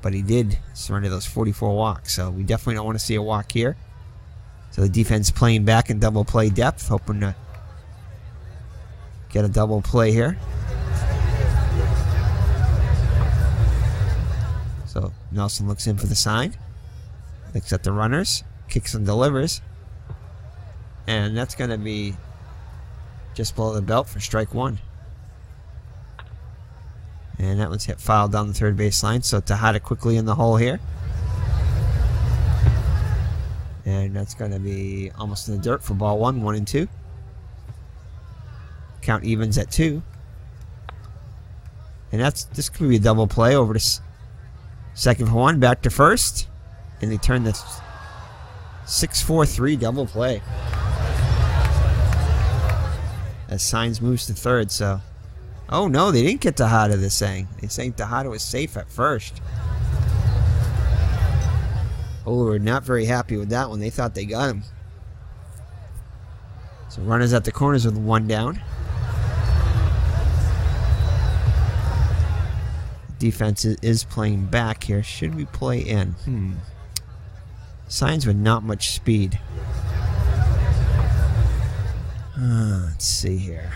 But he did surrender those 44 walks, so we definitely don't want to see a walk here. So the defense playing back in double play depth, hoping to get a double play here. So Nelson looks in for the sign, looks at the runners, kicks and delivers, and that's going to be just below the belt for strike 1. And that one's hit foul down the third base line, so Tejada quickly in the hole here. And that's going to be almost in the dirt for ball 1, 1-2. Count evens at 2. And this could be a double play over to second for 1, back to first. And they turn this 6-4-3 double play. As Signs moves to third, so... Oh no, they didn't get Tejada, they're saying. They're saying Tejada was safe at first. Oh, we're not very happy with that one. They thought they got him. So runners at the corners with 1 down. Defense is playing back here. Should we play in? Signs with not much speed. Let's see here.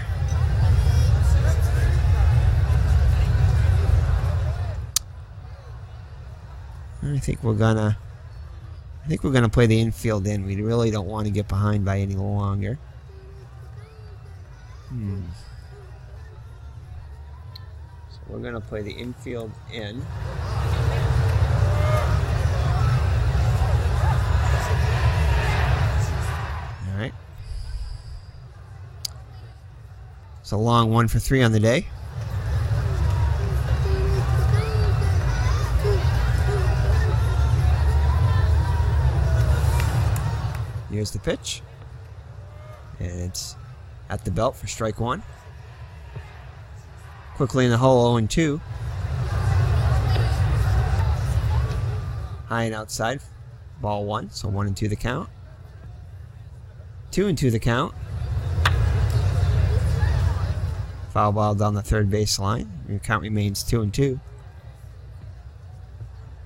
I think we're gonna play the infield in. We really don't want to get behind by any longer. So we're gonna play the infield in. All right. It's a long 1 for 3 on the day. Here's the pitch. And it's at the belt for strike 1. Quickly in the hole, 0-2. High and outside. Ball 1, so 1-2 the count. 2-2 the count. Foul ball down the third base line. Your count remains 2-2.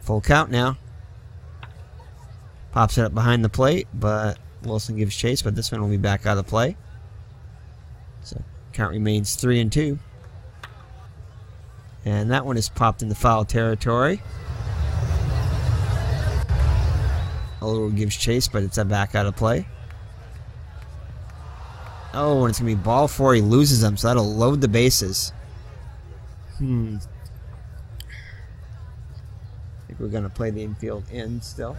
Full count now. Pops it up behind the plate, but Wilson gives chase, but this one will be back out of play. So count remains 3-2. And that one is popped into foul territory. Olerud gives chase, but it's back out of play. Oh, and it's going to be ball 4. He loses them, so that'll load the bases. I think we're going to play the infield in still.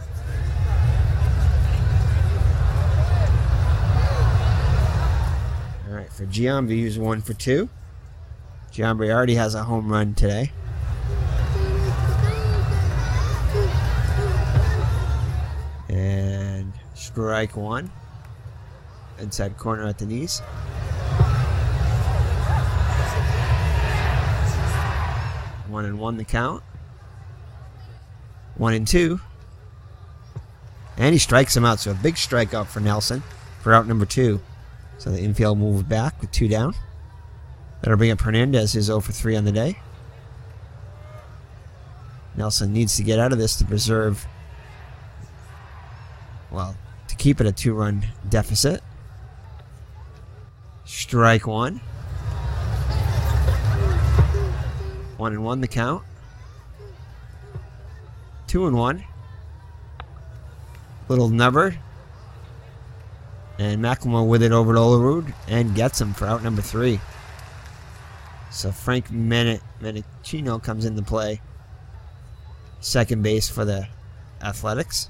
Alright, for Giambi, he's 1 for 2. Giambi already has a home run today. And strike 1. Inside corner at the knees. 1-1 the count. 1-2. And he strikes him out, so a big strikeout for Nelson for out number 2. So the infield moves back with 2 down. That'll bring up Hernandez, who's 0 for 3 on the day. Nelson needs to get out of this to preserve, well, to keep it a 2-run deficit. Strike 1. 1-1 the count. 2-1. Little number. And Mclemore with it over to Olerud and gets him for out number 3. So Frank Menechino comes into play. Second base for the Athlettics.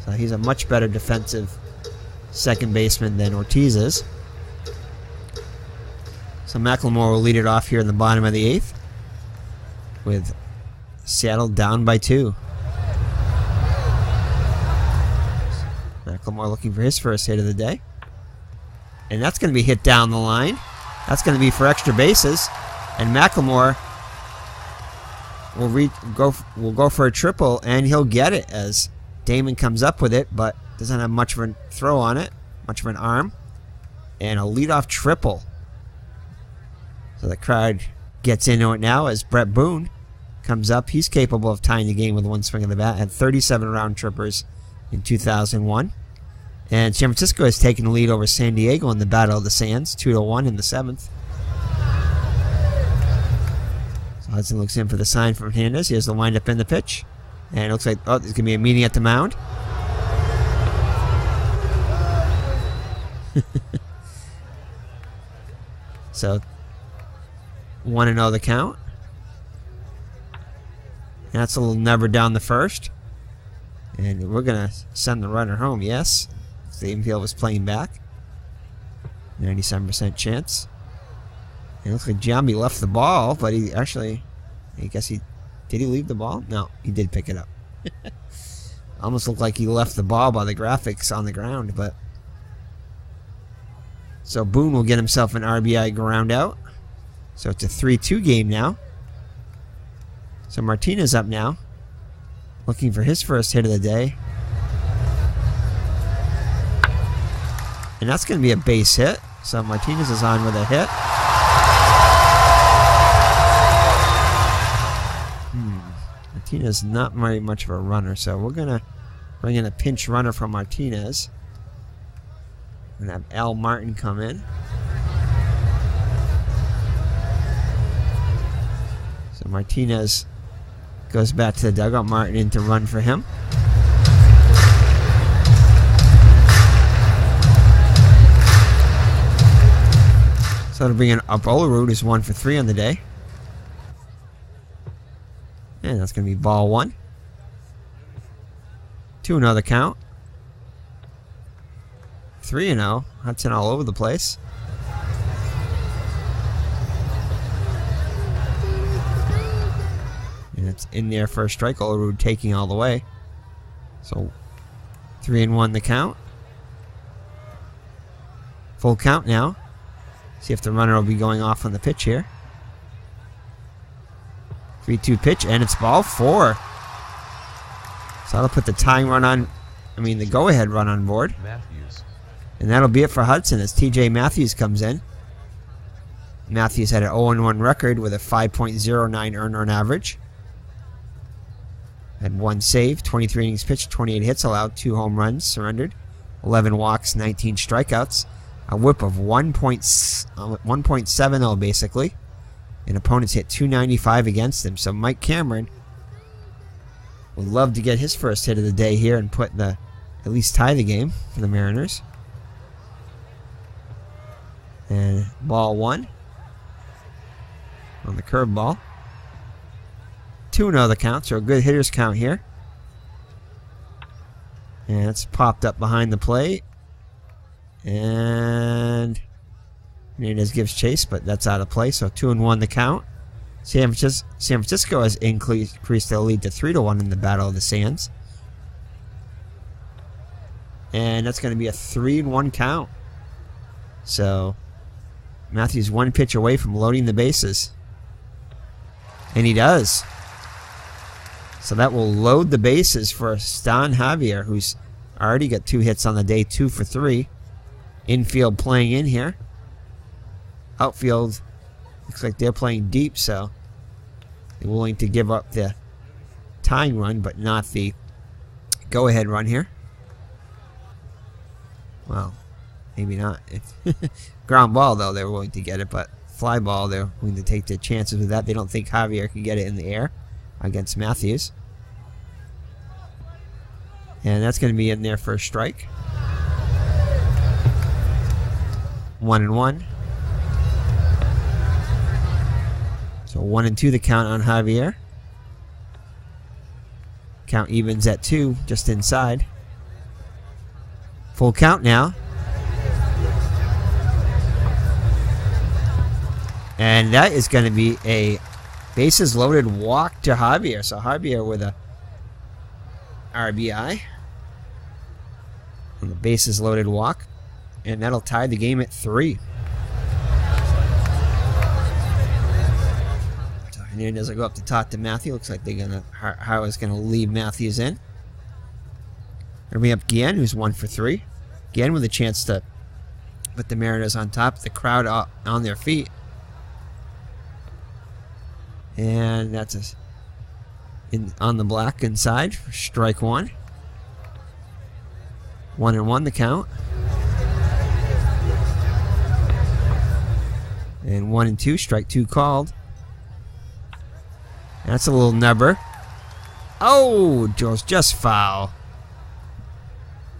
So he's a much better defensive second baseman than Ortiz is. So Mclemore will lead it off here in the bottom of the 8th with Seattle down by 2. Mclemore looking for his first hit of the day. And that's going to be hit down the line. That's going to be for extra bases. And Mclemore will go for a triple, and he'll get it as Damon comes up with it, but doesn't have much of a throw on it, much of an arm. And a leadoff triple. So the crowd gets into it now as Bret Boone comes up. He's capable of tying the game with one swing of the bat. Had 37 round trippers in 2001. And San Francisco has taken the lead over San Diego in the Battle of the Sands, 2-1 in the 7th. So Hudson looks in for the sign from Hernandez. Here's the windup in the pitch. And it looks like, oh, there's going to be a meeting at the mound. So 1-0 the count. And that's a little never down the first. And we're going to send the runner home, yes. The infield was playing back. 97% chance. And it looks like Giambi left the ball, but he actually, I guess did he leave the ball? No, he did pick it up. Almost looked like he left the ball by the graphics on the ground, but. So Boone will get himself an RBI ground out. So it's a 3-2 game now. So Martinez up now, looking for his first hit of the day. And that's going to be a base hit. So Martinez is on with a hit. Martinez not very much of a runner, so we're going to bring in a pinch runner from Martinez. We're going to have Al Martin come in. So Martinez goes back to the dugout. Martin in to run for him. So that'll bring in up Olerud, who's 1 for 3 on the day. And that's going to be ball 1. 2-0 the count. 3-0. Hudson all over the place. And it's in there for a strike. Olerud taking all the way. So 3-1 the count. Full count now. See if the runner will be going off on the pitch here. 3-2 pitch, and it's ball 4. So that'll put the tying run on the go-ahead run on board. Matthews. And that'll be it for Hudson as TJ Matthews comes in. Matthews had an 0-1 record with a 5.09 earned run average. Had 1 save, 23 innings pitched, 28 hits allowed, 2 home runs surrendered, 11 walks, 19 strikeouts, a whip of 1.70 basically. And opponents hit 295 against him. So Mike Cameron would love to get his first hit of the day here and at least tie the game for the Mariners. And ball 1 on the curveball. 2-0 the count, so a good hitter's count here. And it's popped up behind the plate. And Hernandez gives chase, but that's out of play, so 2-1 the count. San Francisco has increased their lead to 3-1 in the Battle of the Sands. And that's going to be a 3-1 count. So Matthews 1 pitch away from loading the bases. And he does. So that will load the bases for Stan Javier, who's already got 2 hits on the day, 2 for 3. Infield playing in here. Outfield looks like they're playing deep, so they're willing to give up the tying run, but not the go-ahead run here. Well, maybe not. Ground ball, though, they're willing to get it, but fly ball, they're willing to take their chances with that. They don't think Javier can get it in the air against Matthews. And that's going to be in there for a strike. 1-1. So 1-2 the count on Javier. Count evens at 2, just inside. Full count now. And that is going to be a bases loaded walk to Javier. So Javier with a RBI on the bases loaded walk. And that'll tie the game at 3. So Hernandez will go up to talk to Matthew. Looks like Howard's gonna leave Matthews in. It'll be up Guillen, who's 1 for 3. Guillen with a chance to put the Mariners on top. The crowd on their feet. And that's on the black inside for strike 1. 1-1 the count. And 1-2, strike 2 called. That's a little nubber. Oh, Joe's just foul.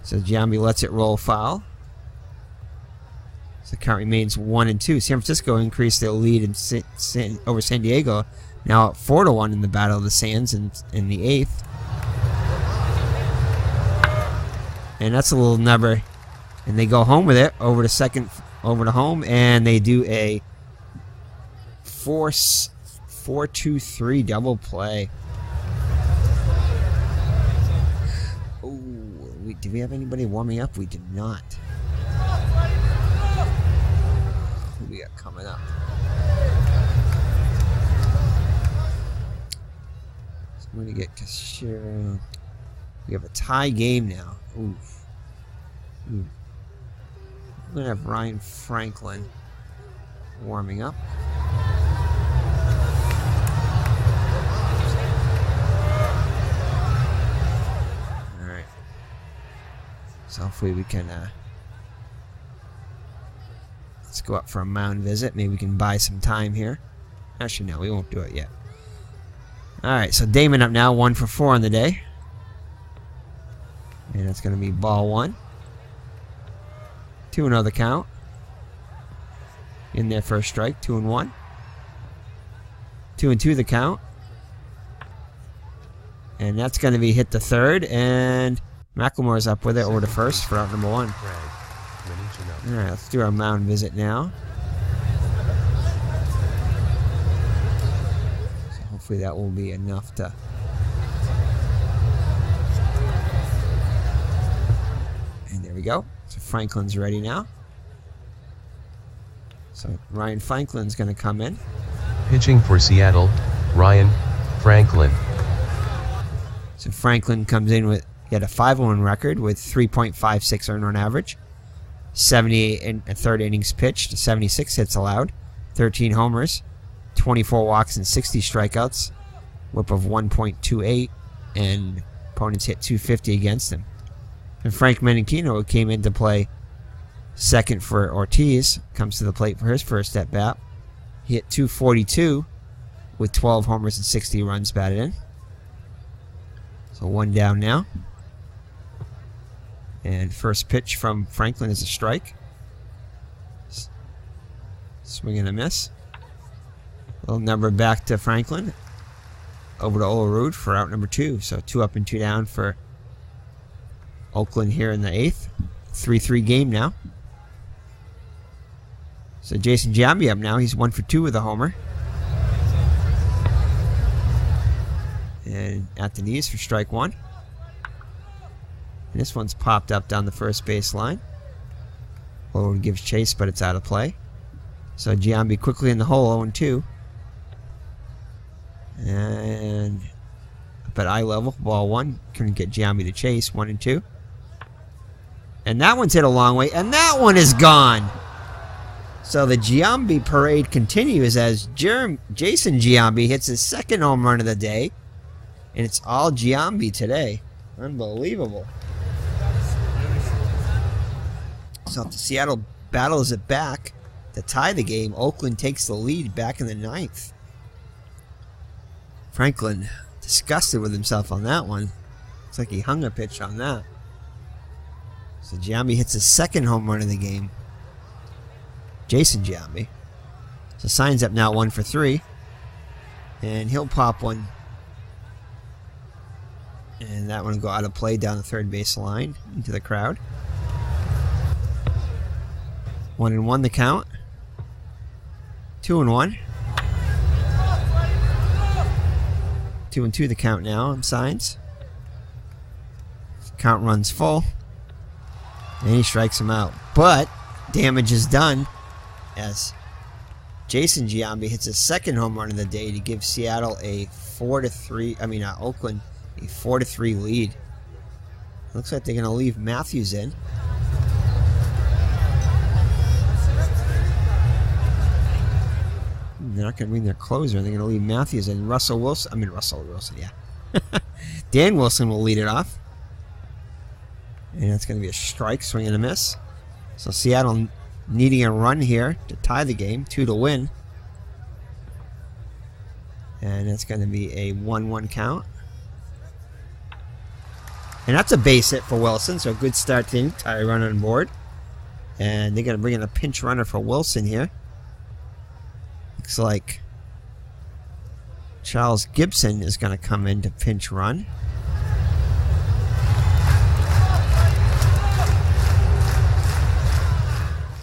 So Giambi lets it roll foul. So the count remains 1-2. San Francisco increased their lead over San Diego. Now at 4-1 in the Battle of the Sands in the 8th. And that's a little nubber. And they go home with it over to home, and they do a 4-2-3 double play. Oh, did we have anybody warming up? We did not. Who we got coming up? So I'm going to get Garcia. We have a tie game now. Oof. Ooh. I'm going to have Ryan Franklin warming up. Alright. So hopefully we can let's go up for a mound visit. Maybe we can buy some time here. Actually, no, we won't do it yet. Alright, so Damon up now, 1 for 4 on the day. And that's going to be ball 1. 2-0 the count. In there for a strike, 2-1. 2-2 the count. And that's going to be hit to third, and Mclemore's up with it over to first for out number 1. Alright, let's do our mound visit now. So hopefully that will be enough to... And there we go. So Franklin's ready now. So Ryan Franklin's going to come in. Pitching for Seattle, Ryan Franklin. So Franklin comes in with He had a 5-1 record with 3.56 earned run average, 78 and a third innings pitched, 76 hits allowed, 13 homers, 24 walks and 60 strikeouts, whip of 1.28, and opponents hit 250 against him. And Frank Menechino, who came in to play second for Ortiz, comes to the plate for his first at bat. He hit 242 with 12 homers and 60 runs batted in. So one down now. And first pitch from Franklin is a strike. Swing and a miss. Little number back to Franklin. Over to Olerud for out number 2. So 2 up and 2 down for Oakland here in the 8th. 3-3 game now. So Jason Giambi up now. He's 1 for 2 with a homer. And at the knees for strike 1. And this one's popped up down the first base line. Olerud gives chase, but it's out of play. So Giambi quickly in the hole, 0-2. And up at eye level, ball 1. Couldn't get Giambi to chase, 1-2. And that one's hit a long way, and that one is gone. So the Giambi parade continues as Jason Giambi hits his second home run of the day. And it's all Giambi today. Unbelievable. So if Seattle battles it back to tie the game, Oakland takes the lead back in the 9th. Franklin disgusted with himself on that one. Looks like he hung a pitch on that. So Giambi hits his second home run of the game. Jason Giambi. So signs up now 1 for 3. And he'll pop one. And that one will go out of play down the third base line into the crowd. 1-1 the count. 2-1. 2-2 the count now on signs. Count runs full. And he strikes him out. But damage is done as Jason Giambi hits his second home run of the day to give Seattle a Oakland a 4-3 lead. Looks like they're going to leave Matthews in. They're not going to bring their closer. They're going to leave Matthews in. Russell Wilson, yeah. Dan Wilson will lead it off. And that's going to be a strike, swing and a miss. So Seattle needing a run here to tie the game, 2 to win. And that's going to be a 1-1 count. And that's a base hit for Wilson, so a good start to the tie run on board. And they're going to bring in a pinch runner for Wilson here. Looks like Charles Gibson is going to come in to pinch run.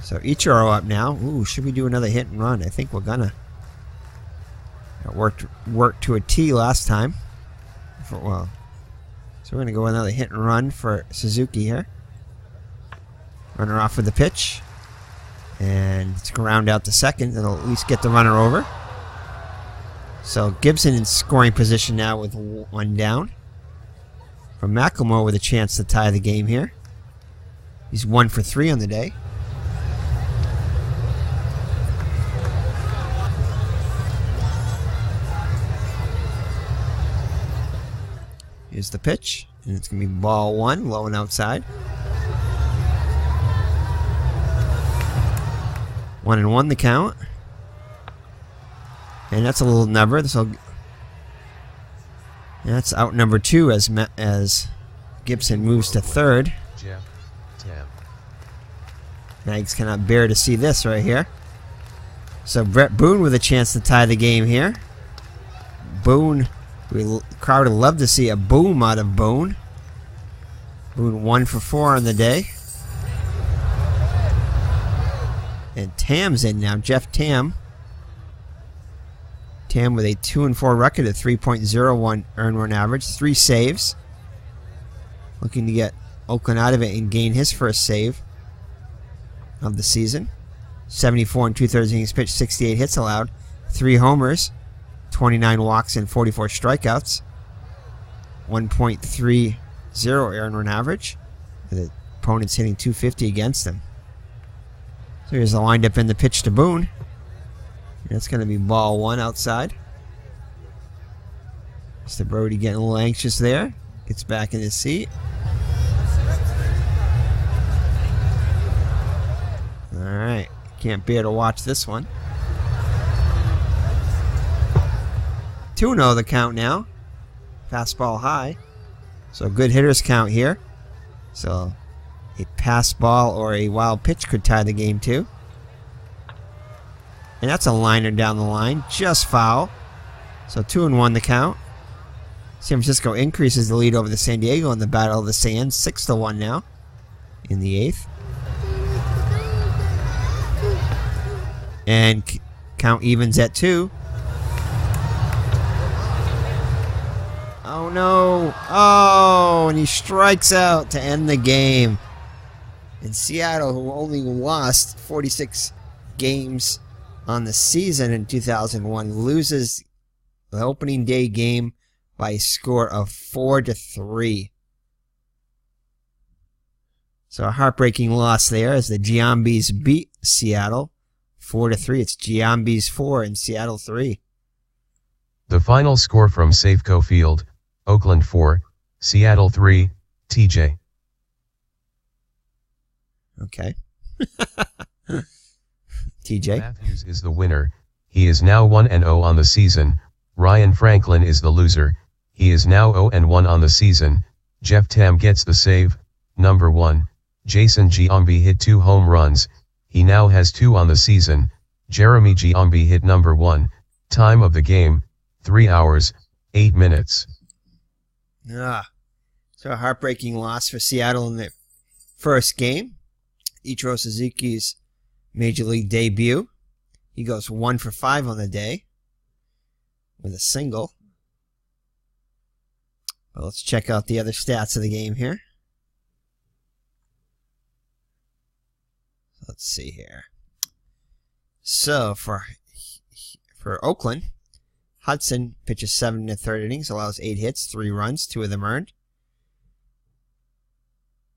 So Ichiro up now. Ooh, should we do another hit and run? I think we're gonna. It worked to a T last time. So we're gonna go another hit and run for Suzuki here. Runner off with the pitch. And it's going to round out to second. It'll at least get the runner over. So Gibson in scoring position now with 1 down. From Mclemore with a chance to tie the game here. He's 1 for 3 on the day. Here's the pitch. And it's going to be ball 1, low and outside. 1-1 the count. And that's a little number. That's out number 2 as Gibson moves to third. Nags cannot bear to see this right here. So Bret Boone with a chance to tie the game here. Boone, the crowd would love to see a boom out of Boone. Boone 1 for 4 on the day. And Tam's in now, Jeff Tam. Tam with a 2-4 record at 3.01 earned run average, 3 saves. Looking to get Oakland out of it and gain his first save of the season. 74 2/3 innings pitched, 68 hits allowed, 3 homers, 29 walks and 44 strikeouts. 1.36 .0 earned run average. The opponent's hitting .250 against him. So here's the windup and the pitch to Boone. That's going to be ball 1 outside. Mr. Brody getting a little anxious there. Gets back in his seat. Alright. Can't bear to watch this one. 2-0 the count now. Fastball high. So good hitters count here. So a pass ball or a wild pitch could tie the game too. And that's a liner down the line. Just foul. So 2-1 the count. San Francisco increases the lead over the San Diego in the Battle of the Sands. 6-1 now in the 8th. And count evens at 2. Oh no. Oh, and he strikes out to end the game. And Seattle, who only lost 46 games on the season in 2001, loses the opening day game by a score of 4-3. So a heartbreaking loss there as the Giambis beat Seattle 4-3. It's Giambis 4 and Seattle 3. The final score from Safeco Field, Oakland 4, Seattle 3, TJ. Okay. TJ. Matthews is the winner. He is now 1-0 on the season. Ryan Franklin is the loser. He is now 0-1 on the season. Jeff Tam gets the save. Number 1. Jason Giambi hit 2 home runs. He now has 2 on the season. Jeremy Giambi hit number 1. Time of the game, 3 hours, 8 minutes. So a heartbreaking loss for Seattle in the first game. Ichiro Suzuki's Major League debut. He goes 1 for 5 on the day with a single. Well, let's check out the other stats of the game here. Let's see here. So for Oakland, Hudson pitches 7 1/3 innings, allows 8 hits, 3 runs, 2 of them earned,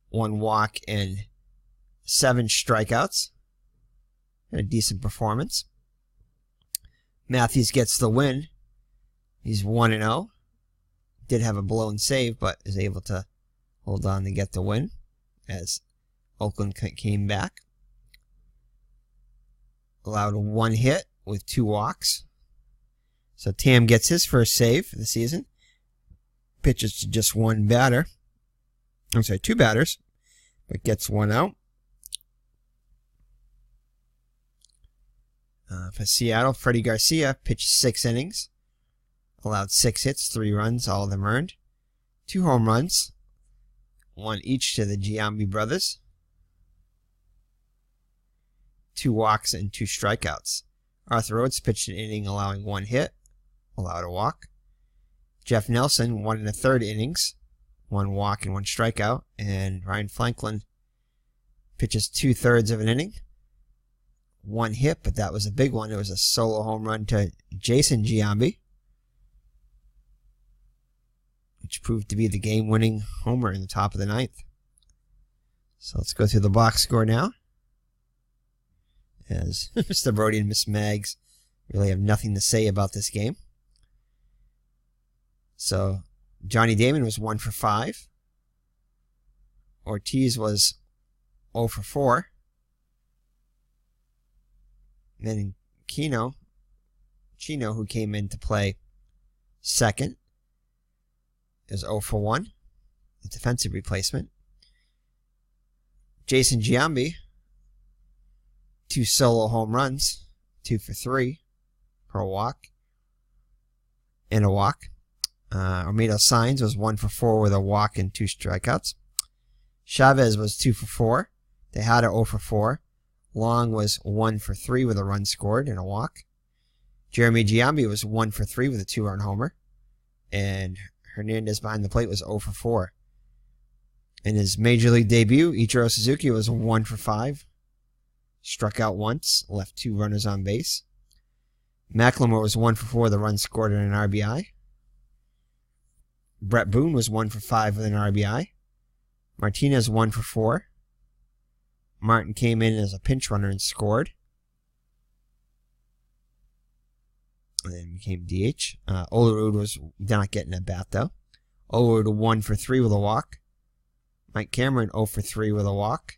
1 walk, and 7 strikeouts. A decent performance. Matthews gets the win. He's 1-0. Did have a blown save, but is able to hold on to get the win as Oakland came back. Allowed 1 hit with 2 walks. So Tam gets his first save for the season. Pitches to just 1 batter. I'm sorry, 2 batters, but gets 1 out. For Seattle, Freddy Garcia pitched 6 innings. Allowed 6 hits, 3 runs, all of them earned. 2 home runs, 1 each to the Giambi brothers. 2 walks and 2 strikeouts. Arthur Rhodes pitched an inning, allowing 1 hit, allowed a walk. Jeff Nelson, 1 1/3 innings, 1 walk and 1 strikeout. And Ryan Franklin pitches 2/3 of an inning, 1 hit, but that was a big one. It was a solo home run to Jason Giambi, which proved to be the game-winning homer in the top of the 9th. So let's go through the box score now, as Mr. Brody and Miss Maggs really have nothing to say about this game. So Johnny Damon was 1 for 5. Ortiz was 0 for 4. And then Chino, who came in to play second, is 0 for 1, the defensive replacement. Jason Giambi, 2 solo home runs, 2 for 3 per walk, and a walk. Armido Saenz was 1 for 4 with a walk and 2 strikeouts. Chavez was 2 for 4. Tejada 0 for 4. Long was 1 for 3 with a run scored and a walk. Jeremy Giambi was 1 for 3 with a 2-run homer. And Hernandez behind the plate was 0 for 4. In his Major League debut, Ichiro Suzuki was 1 for 5. Struck out once, left 2 runners on base. Mclemore was 1 for 4 with a run scored and an RBI. Bret Boone was 1 for 5 with an RBI. Martinez 1 for 4. Martin came in as a pinch runner and scored. And then became DH. Olerud was not getting a bat, though. Olerud 1 for 3 with a walk. Mike Cameron 0 for 3 with a walk.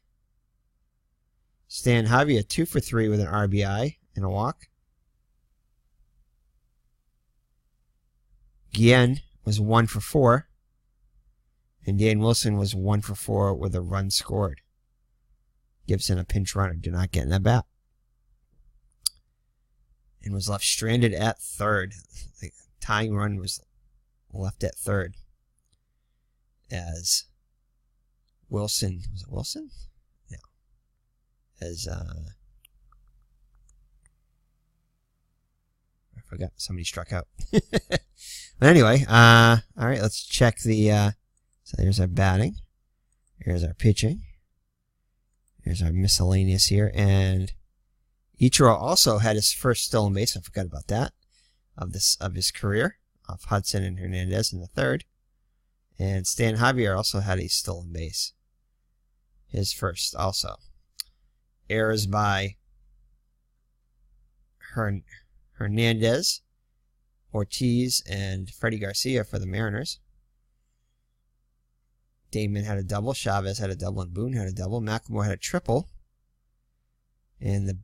Stan Javier 2 for 3 with an RBI and a walk. Guillen was 1 for 4. And Dan Wilson was 1 for 4 with a run scored. Gibson, a pinch runner, did not get in at bat. And was left stranded at third. The tying run was left at third. As Wilson, was it Wilson? No. As, I forgot, somebody struck out. But anyway, all right, let's check the, so there's our batting. Here's our pitching. Here's our miscellaneous here. And Ichiro also had his first stolen base. I forgot about that. Of his career. Of Hudson and Hernandez in the third. And Stan Javier also had a stolen base. His first also. Errors by Hernandez, Ortiz, and Freddy Garcia for the Mariners. Damon had a double, Chavez had a double, and Boone had a double. Mclemore had a triple. And the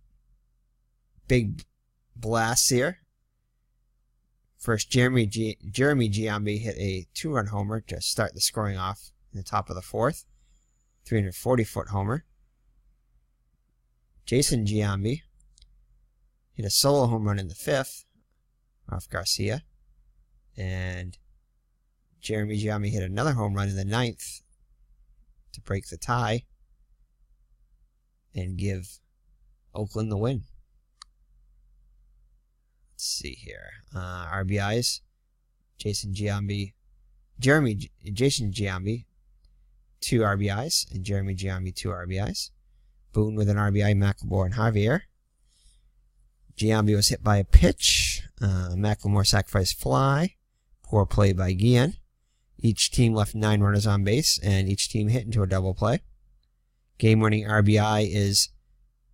big blast here. First, Jeremy Giambi hit a 2-run homer to start the scoring off in the top of the fourth. 340-foot homer. Jason Giambi hit a solo home run in the fifth off Garcia. And Jeremy Giambi hit another home run in the ninth to break the tie and give Oakland the win. Let's see here. RBIs. Jason Giambi, 2 RBIs, and Jeremy Giambi 2 RBIs. Boone with an RBI, Mclemore and Javier. Giambi was hit by a pitch. Mclemore sacrificed fly. Poor play by Guillen. Each team left 9 runners on base, and each team hit into a double play. Game-winning RBI is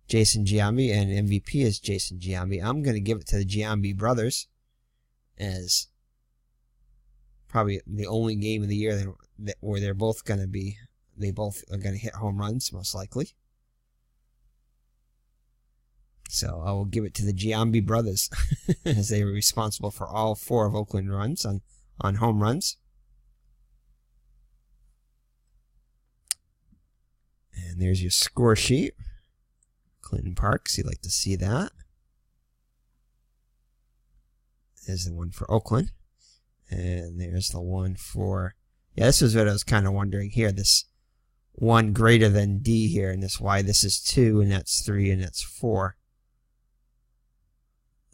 Jason Giambi, and MVP is Jason Giambi. I'm going to give it to the Giambi brothers as probably the only game of the year where they both are going to hit home runs, most likely. So I will give it to the Giambi brothers as they were responsible for all 4 of Oakland runs on home runs. And there's your score sheet. Clinton Parks, you'd like to see that. There's the one for Oakland. And there's the one for... Yeah, this is what I was kind of wondering here. This one greater than D here, and this why this is 2, and that's 3, and that's 4.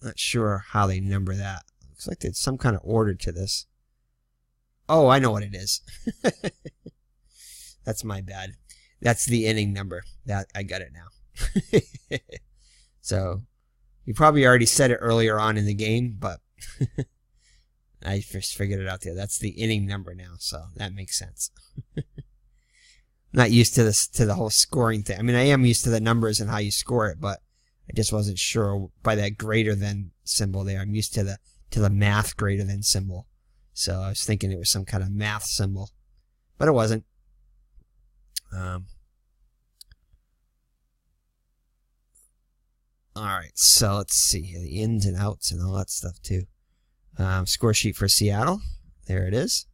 Not sure how they number that. Looks like there's some kind of order to this. Oh, I know what it is. That's my bad. That's the inning number. That I got it now. So, you probably already said it earlier on in the game, but I first figured it out there. That's the inning number now, so that makes sense. Not used to this, to the whole scoring thing. I mean, I am used to the numbers and how you score it, but I just wasn't sure by that greater than symbol there. I'm used to the math greater than symbol. So I was thinking it was some kind of math symbol, but it wasn't. Alright, so let's see here. The ins and outs and all that stuff too. Score sheet for Seattle. There it is.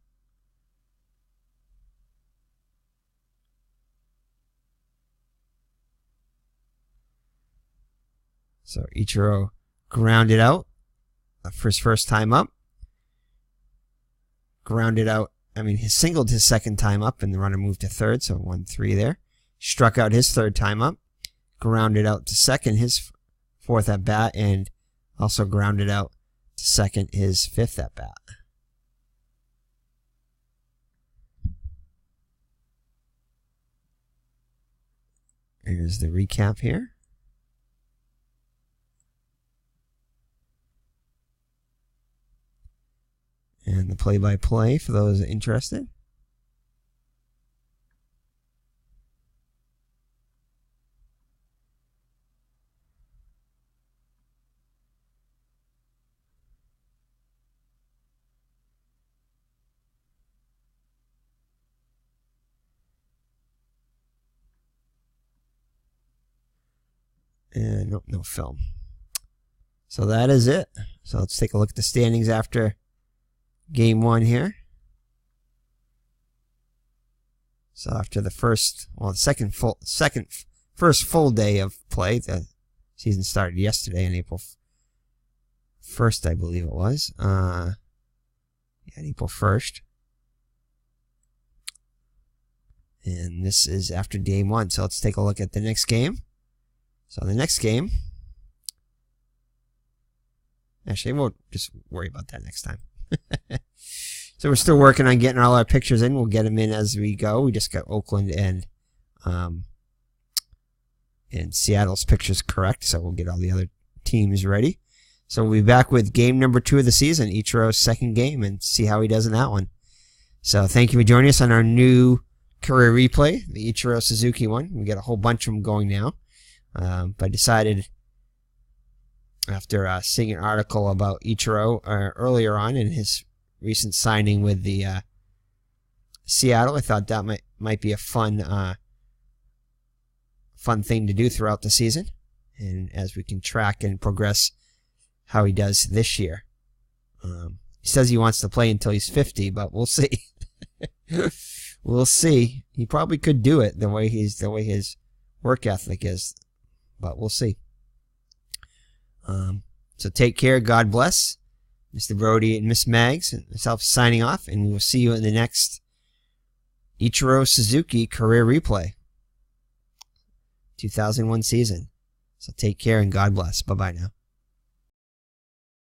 So Ichiro grounded out for his first time up. Grounded out. I mean, he singled his second time up, and the runner moved to third, so 1-3 there. Struck out his third time up. Grounded out to second his fourth at bat, and also grounded out to second his fifth at bat. Here's the recap here. And the play-by-play for those interested. And no film. So that is it. So let's take a look at the standings after Game 1 here. So after the first full day of play, the season started yesterday on April 1st, I believe it was. Yeah, April 1st. And this is after Game 1. So let's take a look at the next game. So the next game, actually, we'll just worry about that next time. So we're still working on getting all our pictures in. We'll get them in as we go. We just got Oakland and Seattle's pictures correct, so we'll get all the other teams ready. So we'll be back with game number 2 of the season, Ichiro's second game, and see how he does in that one. So thank you for joining us on our new career replay, the Ichiro Suzuki one. We got a whole bunch of them going now. But I decided, after seeing an article about Ichiro earlier on in his recent signing with the Seattle, I thought that might be a fun thing to do throughout the season, and as we can track and progress how he does this year. He says he wants to play until he's 50, but we'll see. We'll see. He probably could do it the way his work ethic is. But we'll see. So take care. God bless. Mr. Brody and Miss Mags and myself signing off. And we will see you in the next Ichiro Suzuki career replay. 2001 season. So take care and God bless. Bye-bye now.